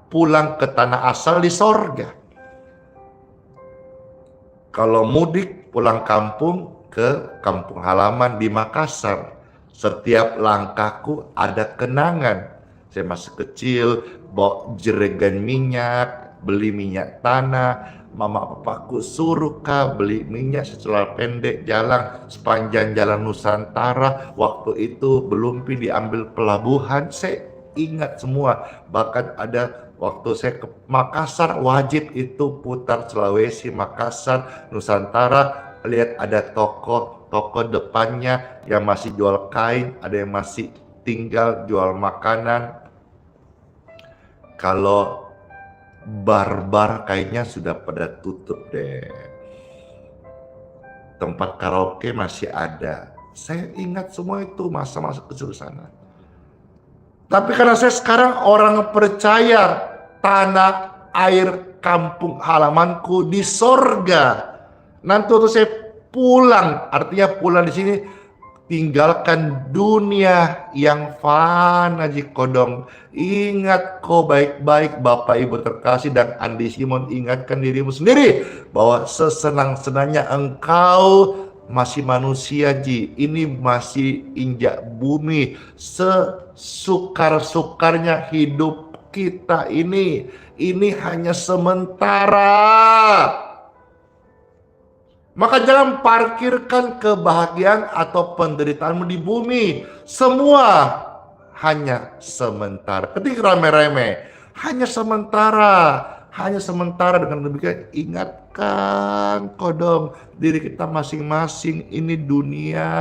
pulang ke tanah asal di sorga. Kalau mudik pulang kampung ke kampung halaman di Makassar, setiap langkahku ada kenangan. Saya masih kecil, bawa jerigen minyak, beli minyak tanah. Mama papaku suruh beli minyak setelah pendek jalan sepanjang jalan Nusantara. Waktu itu belum diambil pelabuhan. Saya ingat semua. Bahkan ada waktu saya ke Makassar, wajib itu putar Sulawesi, Makassar, Nusantara. Lihat ada toko depannya yang masih jual kain, ada yang masih tinggal jual makanan. Kalau bar-bar kayaknya sudah pada tutup deh. Tempat karaoke masih ada. Saya ingat semua itu masa-masa kecil sana. Tapi karena saya sekarang orang percaya tanah air kampung halamanku di sorga. Nanti waktu saya pulang, artinya pulang di sini, tinggalkan dunia yang fana Kodong. Ingat kau baik-baik Bapak Ibu terkasih dan Andi Simon, ingatkan dirimu sendiri bahwa sesenang-senangnya engkau masih manusia ini masih injak bumi. Sesukar-sukarnya hidup kita ini hanya sementara. Maka jangan parkirkan kebahagiaan atau penderitaanmu di bumi. Semua hanya sementara. Ketika rame-rame, hanya sementara. Hanya sementara. Dengan demikian ingatkan Kodong diri kita masing-masing, ini dunia.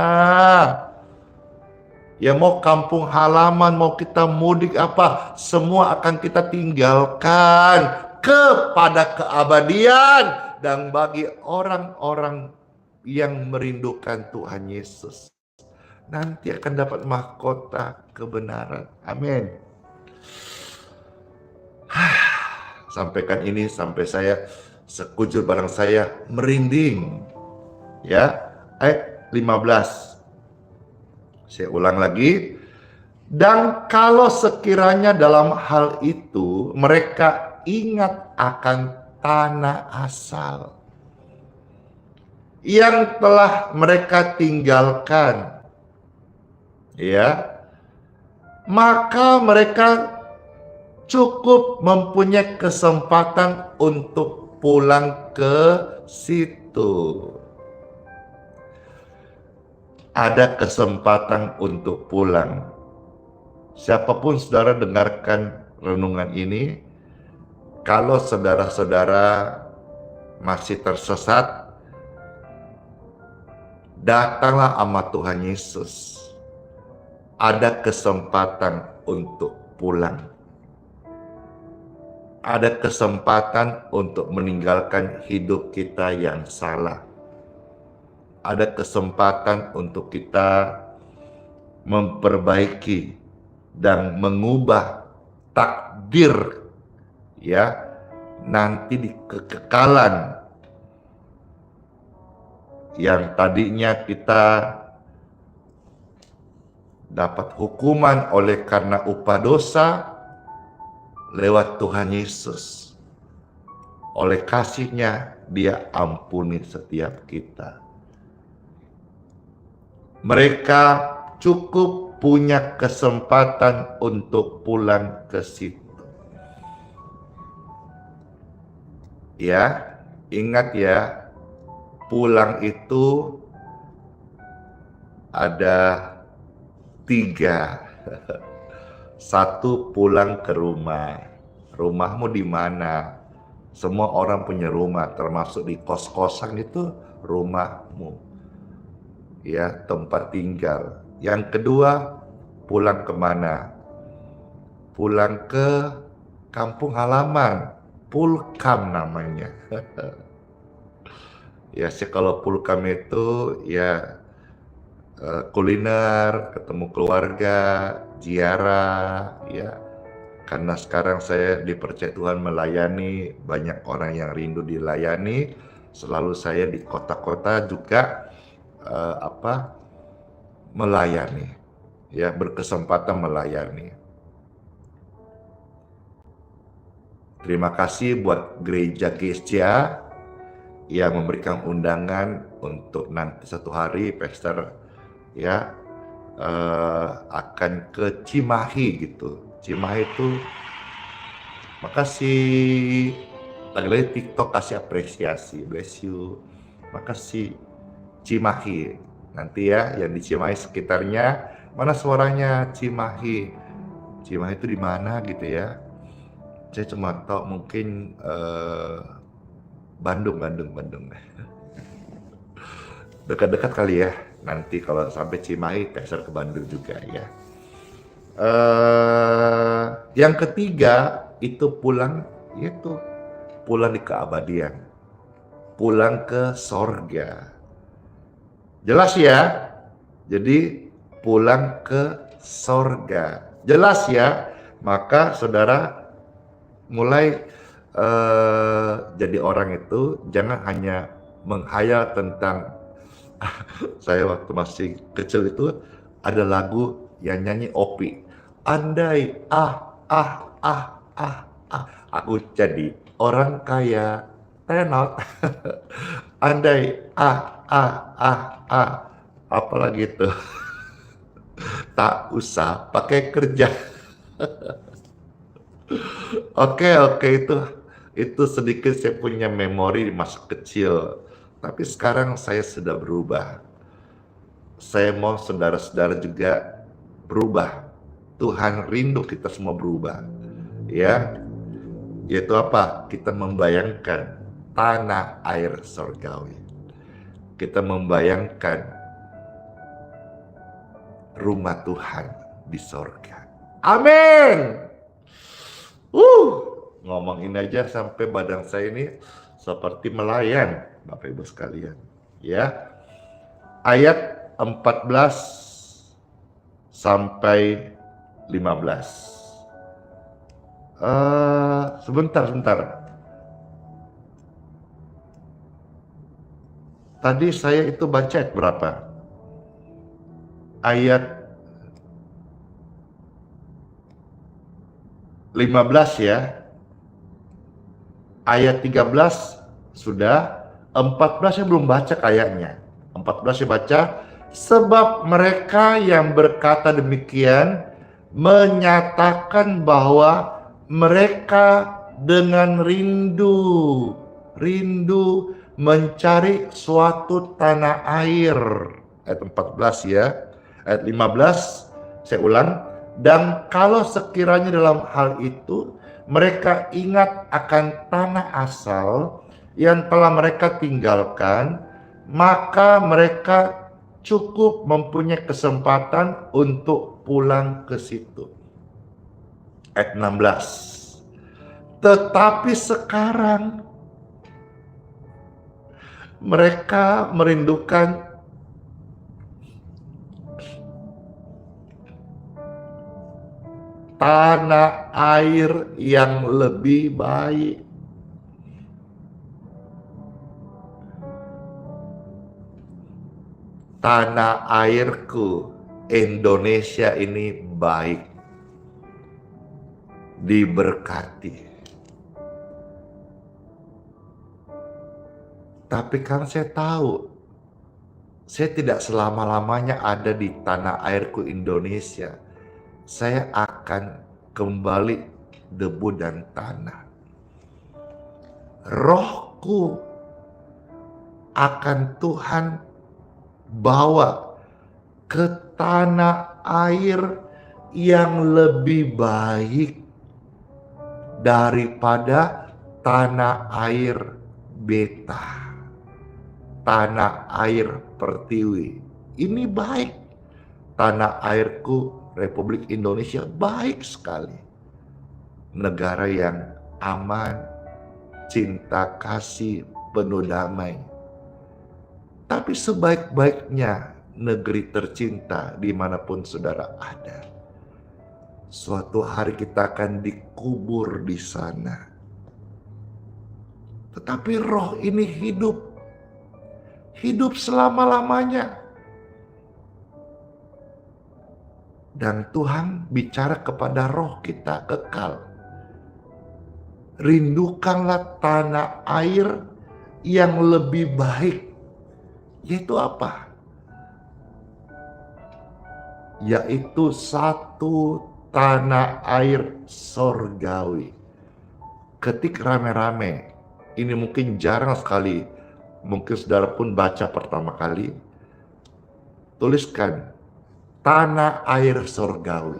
Ya mau kampung halaman, mau kita mudik apa, semua akan kita tinggalkan kepada keabadian. Dan bagi orang-orang yang merindukan Tuhan Yesus, nanti akan dapat mahkota kebenaran. Amin. Sampaikan ini sampai saya sekujur barang saya merinding. Ya, ayat 15. Saya ulang lagi. Dan kalau sekiranya dalam hal itu mereka ingat akan tanah asal yang telah mereka tinggalkan, ya, maka mereka cukup mempunyai kesempatan untuk pulang ke situ. Ada kesempatan untuk pulang. Siapapun saudara dengarkan renungan ini, kalau saudara-saudara masih tersesat, datanglah sama Tuhan Yesus. Ada kesempatan untuk pulang. Ada kesempatan untuk meninggalkan hidup kita yang salah. Ada kesempatan untuk kita memperbaiki dan mengubah takdir, ya, nanti di kekekalan yang tadinya kita dapat hukuman oleh karena upah dosa lewat Tuhan Yesus. Oleh kasih-Nya Dia ampuni setiap kita. Mereka cukup punya kesempatan untuk pulang ke situ. Ya, ingat ya, pulang itu ada 3. Satu, pulang ke rumah. Rumahmu di mana? Semua orang punya rumah, termasuk di kos-kosan itu rumahmu. Ya, tempat tinggal. Yang kedua, pulang kemana? Pulang ke kampung halaman, pulkam namanya. Ya sih, kalau pulkam itu ya kuliner, ketemu keluarga, ziarah, ya. Karena sekarang saya dipercaya Tuhan melayani, banyak orang yang rindu dilayani. Selalu saya di kota-kota juga melayani, ya, berkesempatan melayani. Terima kasih buat Gereja Gestia yang memberikan undangan untuk nanti satu hari Pastor ya akan ke Cimahi gitu. Cimahi itu, makasih. Lagi-lagi TikTok kasih apresiasi, bless you. Makasih Cimahi. Nanti ya yang di Cimahi sekitarnya, mana suaranya Cimahi? Cimahi itu di mana gitu ya? Saya cuma tahu mungkin Bandung. Dekat-dekat kali ya. Nanti kalau sampai Cimahi, Pastor ke Bandung juga ya. Yang ketiga itu pulang, yaitu pulang di keabadian, pulang ke sorga. Jelas ya? Jadi pulang ke sorga. Jelas ya? Maka saudara mulai jadi orang itu jangan hanya menghayal tentang saya waktu masih kecil itu ada lagu yang nyanyi Opi. Andai aku jadi orang kaya tenot. Andai apalagi itu tak usah pakai kerja. Oke, itu sedikit saya punya memori di masa kecil. Tapi sekarang saya sudah berubah. Saya mau saudara-saudara juga berubah. Tuhan rindu kita semua berubah. Ya, yaitu apa? Kita membayangkan tanah air surgawi. Kita membayangkan rumah Tuhan di surga. Amin. Ngomongin aja sampai badan saya ini seperti melayan, Bapak Ibu sekalian. Ya. Ayat 14 sampai 15. Sebentar. Tadi saya itu baca ayat berapa? Ayat 15 ya. Ayat 13 sudah, 14 saya belum baca kayaknya. 14 saya baca, sebab mereka yang berkata demikian menyatakan bahwa mereka dengan rindu mencari suatu tanah air. Ayat 14 ya. Ayat 15 saya ulang. Dan kalau sekiranya dalam hal itu mereka ingat akan tanah asal yang telah mereka tinggalkan, maka mereka cukup mempunyai kesempatan untuk pulang ke situ. Ayat 16. Tetapi sekarang mereka merindukan tanah air yang lebih baik. Tanah airku, Indonesia ini baik, diberkati. Tapi kan saya tahu, saya tidak selama-lamanya ada di tanah airku Indonesia. Saya akan kembali debu dan tanah. Rohku akan Tuhan bawa ke tanah air yang lebih baik daripada tanah air Beta, tanah air Pertiwi. Ini baik. Tanah airku Republik Indonesia baik sekali. Negara yang aman, cinta kasih, penuh damai. Tapi sebaik-baiknya negeri tercinta dimanapun saudara ada, suatu hari kita akan dikubur di sana. Tetapi roh ini hidup selama-lamanya. Dan Tuhan bicara kepada roh kita kekal. Rindukanlah tanah air yang lebih baik. Yaitu apa? Yaitu satu tanah air sorgawi. Ketik rame-rame, ini mungkin jarang sekali, mungkin saudara pun baca pertama kali, tuliskan tanah air sorgawi.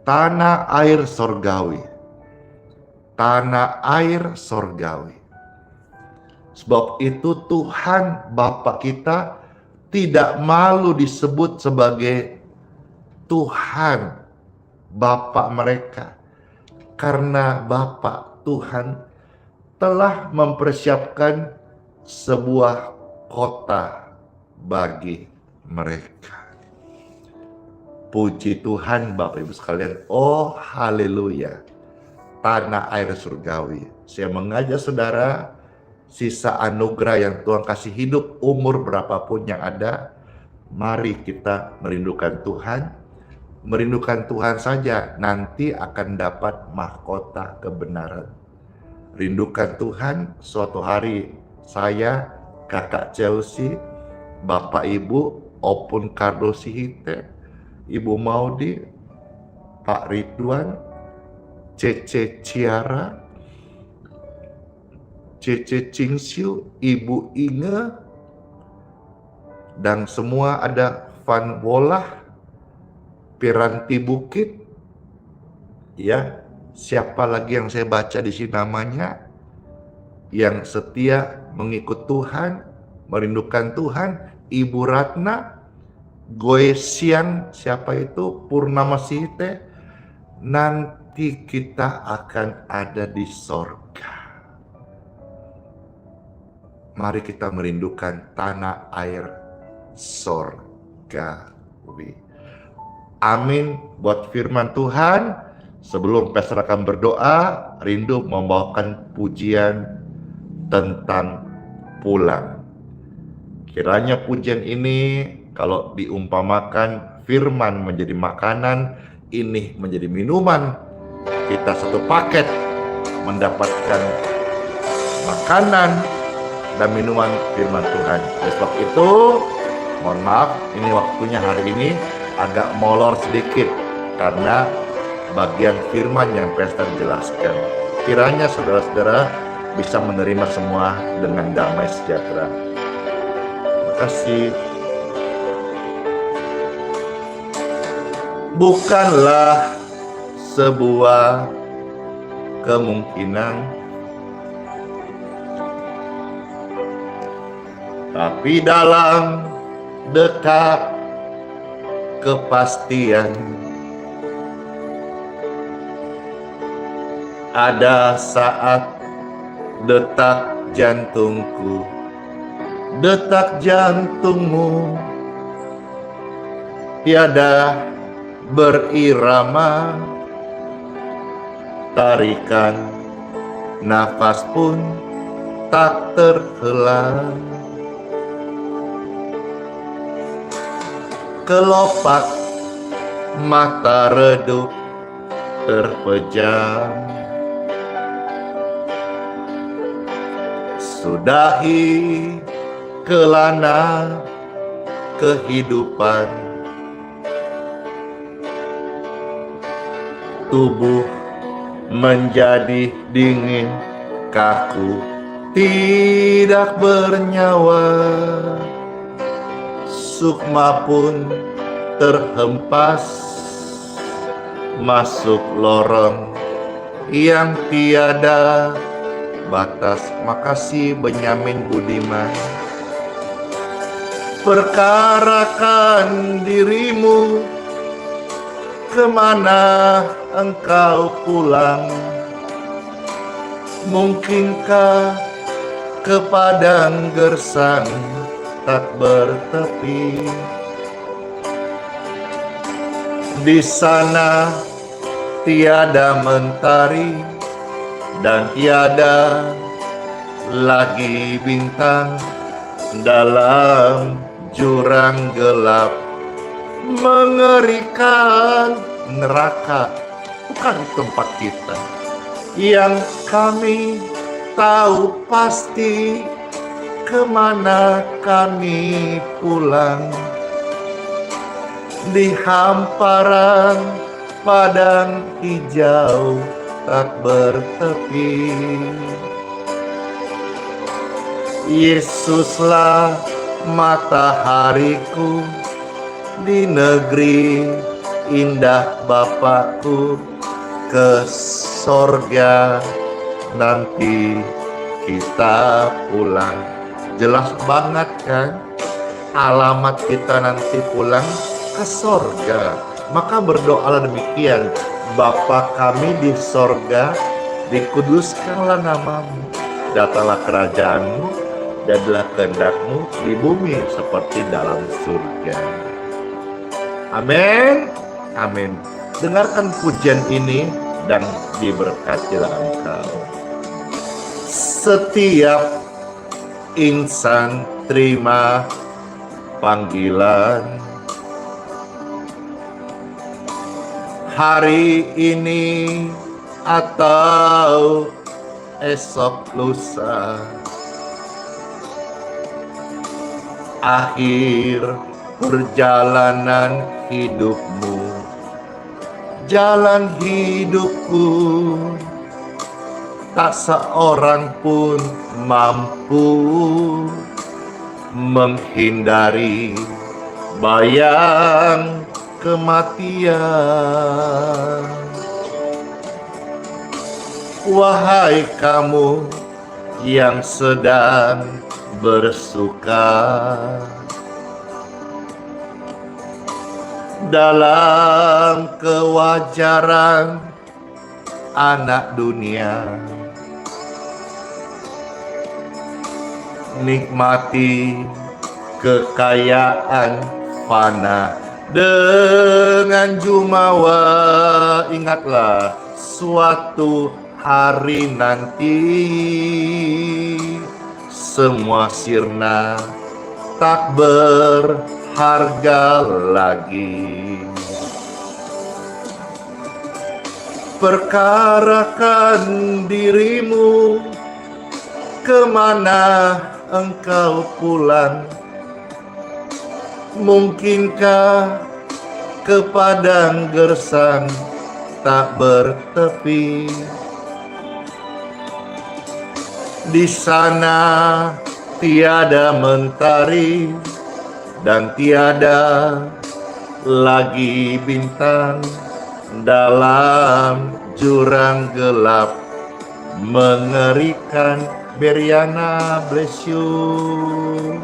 Tanah air sorgawi. Tanah air sorgawi. Sebab itu Tuhan Bapa kita tidak malu disebut sebagai Tuhan Bapa mereka. Karena Bapa Tuhan telah mempersiapkan sebuah kota bagi mereka. Puji Tuhan Bapak Ibu sekalian. Oh haleluya. Tanah air surgawi. Saya mengajak saudara, sisa anugerah yang Tuhan kasih hidup umur berapapun yang ada, mari kita merindukan Tuhan. Merindukan Tuhan saja nanti akan dapat mahkota kebenaran. Rindukan Tuhan, suatu hari saya, Kakak Chelsea, Bapak Ibu, Opun Cardo Sihite, Ibu Maudi, Pak Ridwan, Cece Ciara, Cece Cingsiu, Ibu Inge, dan semua ada Van Wolah, Piranti Bukit, ya, siapa lagi yang saya baca di sini namanya, yang setia mengikut Tuhan, merindukan Tuhan, Ibu Ratna, Goesian, siapa itu, Purnama Sihite, nanti kita akan ada di sorga. Mari kita merindukan tanah air sorgawi. Amin buat firman Tuhan. Sebelum pastor akan berdoa, rindu membawakan pujian tentang pulang. Kiranya pujian ini kalau diumpamakan firman menjadi makanan, ini menjadi minuman. Kita satu paket mendapatkan makanan dan minuman firman Tuhan. Oleh sebab itu, mohon maaf, ini waktunya hari ini agak molor sedikit karena bagian firman yang pastor jelaskan. Kiranya saudara-saudara bisa menerima semua dengan damai sejahtera. Terima kasih. Bukanlah sebuah kemungkinan, tapi dalam dekat kepastian, ada saat detak jantungku, detak jantungmu tiada berirama, tarikan nafas pun tak terhela. kelopak mata redup terpejam. Sudahi kelana kehidupan, tubuh menjadi dingin kaku, tidak bernyawa. Sukma pun terhempas masuk lorong yang tiada batas. Makasih Benyamin Budiman. Perkarakan dirimu, kemana engkau pulang? Mungkinkah ke padang gersang tak bertepi? Di sana tiada mentari dan tiada lagi bintang. Dalam jurang gelap mengerikan, neraka bukan tempat kita. Yang kami tahu pasti, kemana kami pulang. Di hamparan padang hijau tak bertepi. Yesuslah matahariku, di negeri indah Bapakku. Ke sorga nanti kita pulang. Jelas banget kan alamat kita nanti pulang ke sorga. Maka berdoalah demikian: Bapa kami di sorga, dikuduskanlah namamu, datanglah kerajaanmu, jadilah kehendak-Mu di bumi seperti dalam surga. Amin. Amin. Dengarkan pujian ini dan diberkatilah engkau. Setiap insan terima panggilan. Hari ini atau esok lusa, akhir perjalanan hidupmu, jalan hidupku, tak seorang pun mampu menghindari bayang kematian. Wahai kamu yang sedang bersuka dalam kewajaran anak dunia, nikmati kekayaan fana dengan jumawa. Ingatlah, suatu hari nanti semua sirna, tak berharga lagi. Perkarakan dirimu, kemana engkau pulang. Mungkinkah ke padang gersang tak bertepi. Di sana tiada mentari dan tiada lagi bintang. Dalam jurang gelap mengerikan. Beriana, bless you.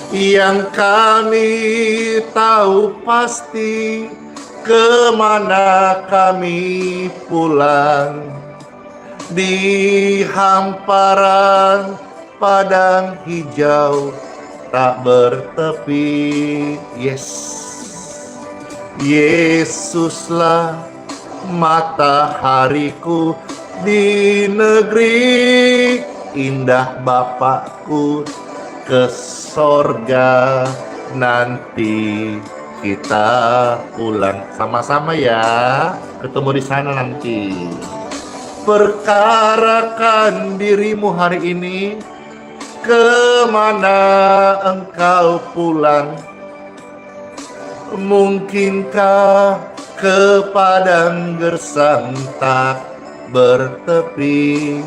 Yang kami tahu pasti, kemana kami pulang. Di hamparan padang hijau tak bertepi. Yesuslah matahariku, di negeri indah Bapakku. Ke sorga nanti kita pulang sama-sama ya. Ketemu di sana nanti. Perkarakan dirimu hari ini, kemana engkau pulang? Mungkinkah ke padang gersang tak bertepi?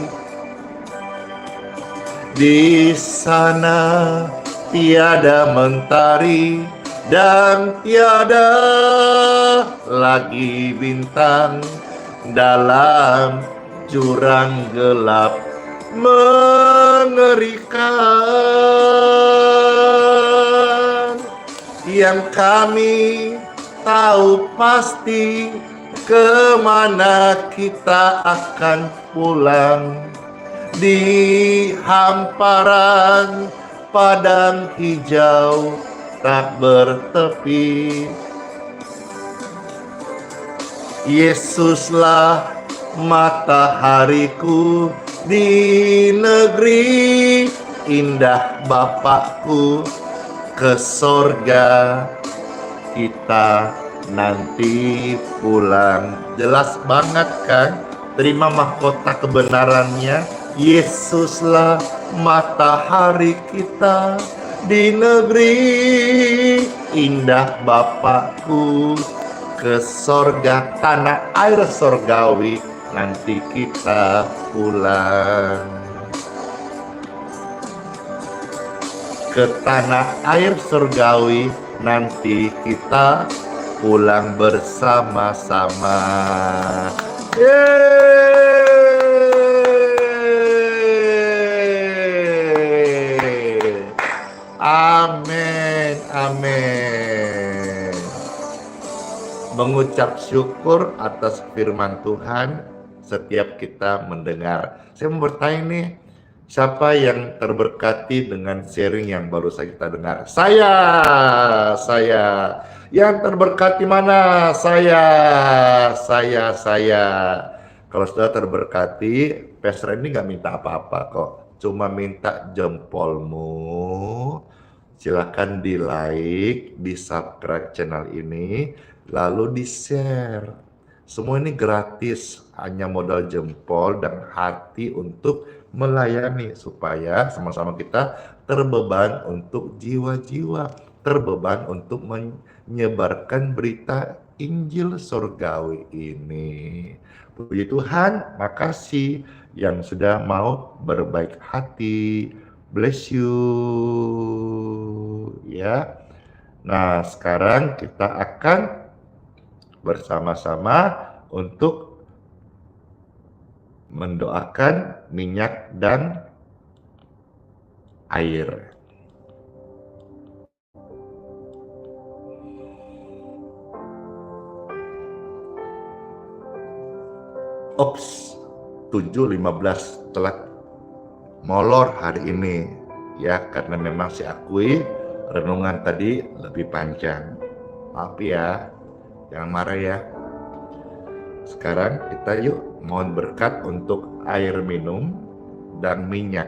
Di sana tiada mentari dan tiada lagi bintang, dalam jurang gelap mengerikan. Yang kami tahu pasti, kemana kita akan pulang. Di hamparan padang hijau tak bertepi. Yesuslah matahariku di negeri indah Bapakku. Ke sorga kita nanti pulang. Jelas banget kan? Terima mahkota kebenarannya. Yesuslah matahari kita di negeri indah Bapakku. Ke sorga, tanah air sorgawi, nanti kita pulang. Ke tanah air surgawi, nanti kita pulang bersama-sama. Yeay! Amin, amin. Mengucap syukur atas firman Tuhan setiap kita mendengar. Saya mau bertanya nih, siapa yang terberkati dengan sharing yang baru saja kita dengar? Saya. Yang terberkati mana? Saya. Kalau sudah terberkati, Pastor ini nggak minta apa-apa kok. Cuma minta jempolmu. Silakan di like, di subscribe channel ini, lalu di share. Semua ini gratis, hanya modal jempol dan hati untuk melayani supaya sama-sama kita terbeban untuk jiwa-jiwa, terbeban untuk menyebarkan berita Injil surgawi ini. Puji Tuhan, makasih yang sudah mau berbaik hati. Bless you ya. Nah, sekarang kita akan bersama-sama untuk mendoakan minyak dan air. Ops, 7.15 telat molor hari ini ya, karena memang saya akui renungan tadi lebih panjang. Maaf ya, jangan marah ya. Sekarang kita yuk mohon berkat untuk air minum dan minyak.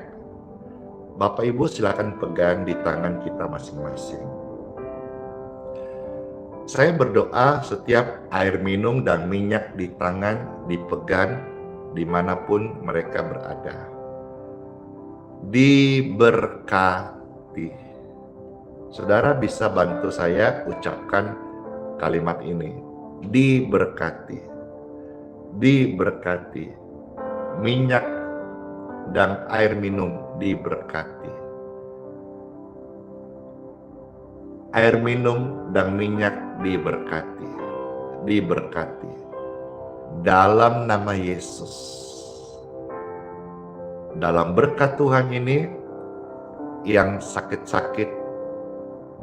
Bapak Ibu silakan pegang di tangan kita masing-masing. Saya berdoa setiap air minum dan minyak di tangan dipegang dimanapun mereka berada. Diberkati. Saudara bisa bantu saya ucapkan kalimat ini. Diberkati. Diberkati. Minyak dan air minum diberkati. Air minum dan minyak diberkati. Diberkati. Dalam nama Yesus. Dalam berkat Tuhan ini, yang sakit-sakit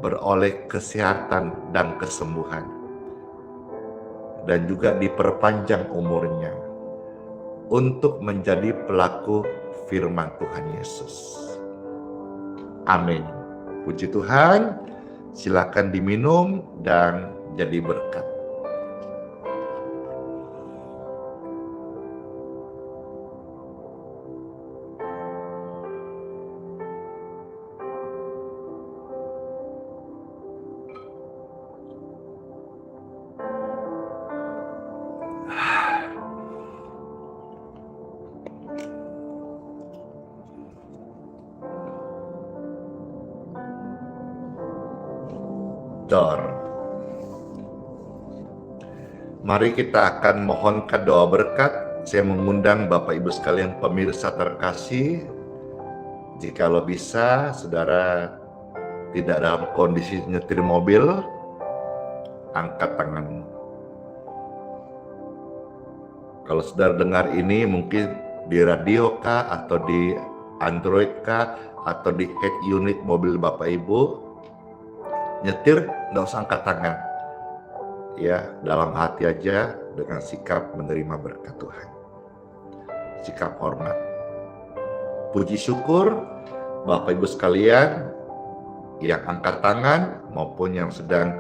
beroleh kesehatan dan kesembuhan. Dan juga diperpanjang umurnya. Untuk menjadi pelaku firman Tuhan Yesus. Amin. Puji Tuhan. Silakan diminum dan jadi berkat. bocor. Mari kita akan mohonkan doa berkat. Saya mengundang Bapak Ibu sekalian pemirsa terkasih, jikalau bisa saudara tidak dalam kondisi nyetir mobil, angkat tanganmu. Kalau saudara dengar ini mungkin di radio kah, atau di Android kah, atau di head unit mobil Bapak Ibu, nyetir nggak usah angkat tangan. Ya, dalam hati aja dengan sikap menerima berkat Tuhan. Sikap hormat. Puji syukur Bapak Ibu sekalian yang angkat tangan maupun yang sedang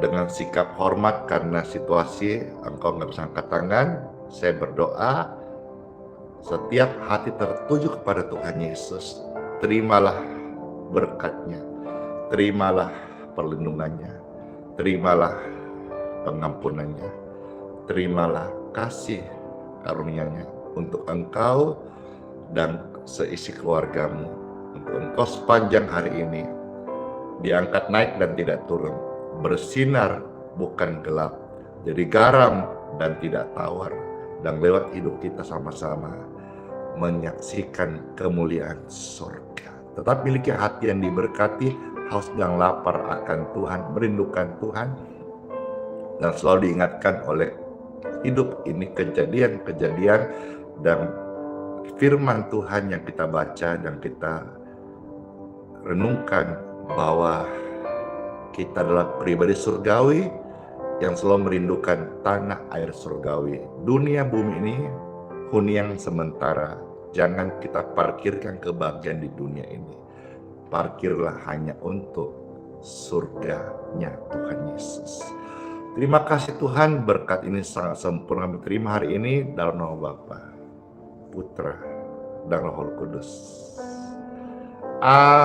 dengan sikap hormat karena situasi engkau nggak bisa angkat tangan. Saya berdoa setiap hati tertuju kepada Tuhan Yesus, terimalah berkat-Nya, terimalah perlindungannya, terimalah pengampunannya, terimalah kasih karunia-Nya untuk engkau dan seisi keluargamu, untuk engkau sepanjang hari ini diangkat naik dan tidak turun, bersinar bukan gelap, jadi garam dan tidak tawar, dan lewat hidup kita sama-sama menyaksikan kemuliaan surga. Tetap miliki hati yang diberkati, haus dan lapar akan Tuhan, merindukan Tuhan, dan selalu diingatkan oleh hidup ini kejadian-kejadian dan firman Tuhan yang kita baca dan kita renungkan, bahwa kita adalah pribadi surgawi yang selalu merindukan tanah air surgawi. Dunia bumi ini hunian sementara, jangan kita parkirkan kebahagiaan di dunia ini. Parkirlah hanya untuk surganya Tuhan Yesus. Terima kasih Tuhan, berkat ini sangat sempurna kami terima hari ini dalam nama Bapa, Putra, dan Roh Kudus. Amin.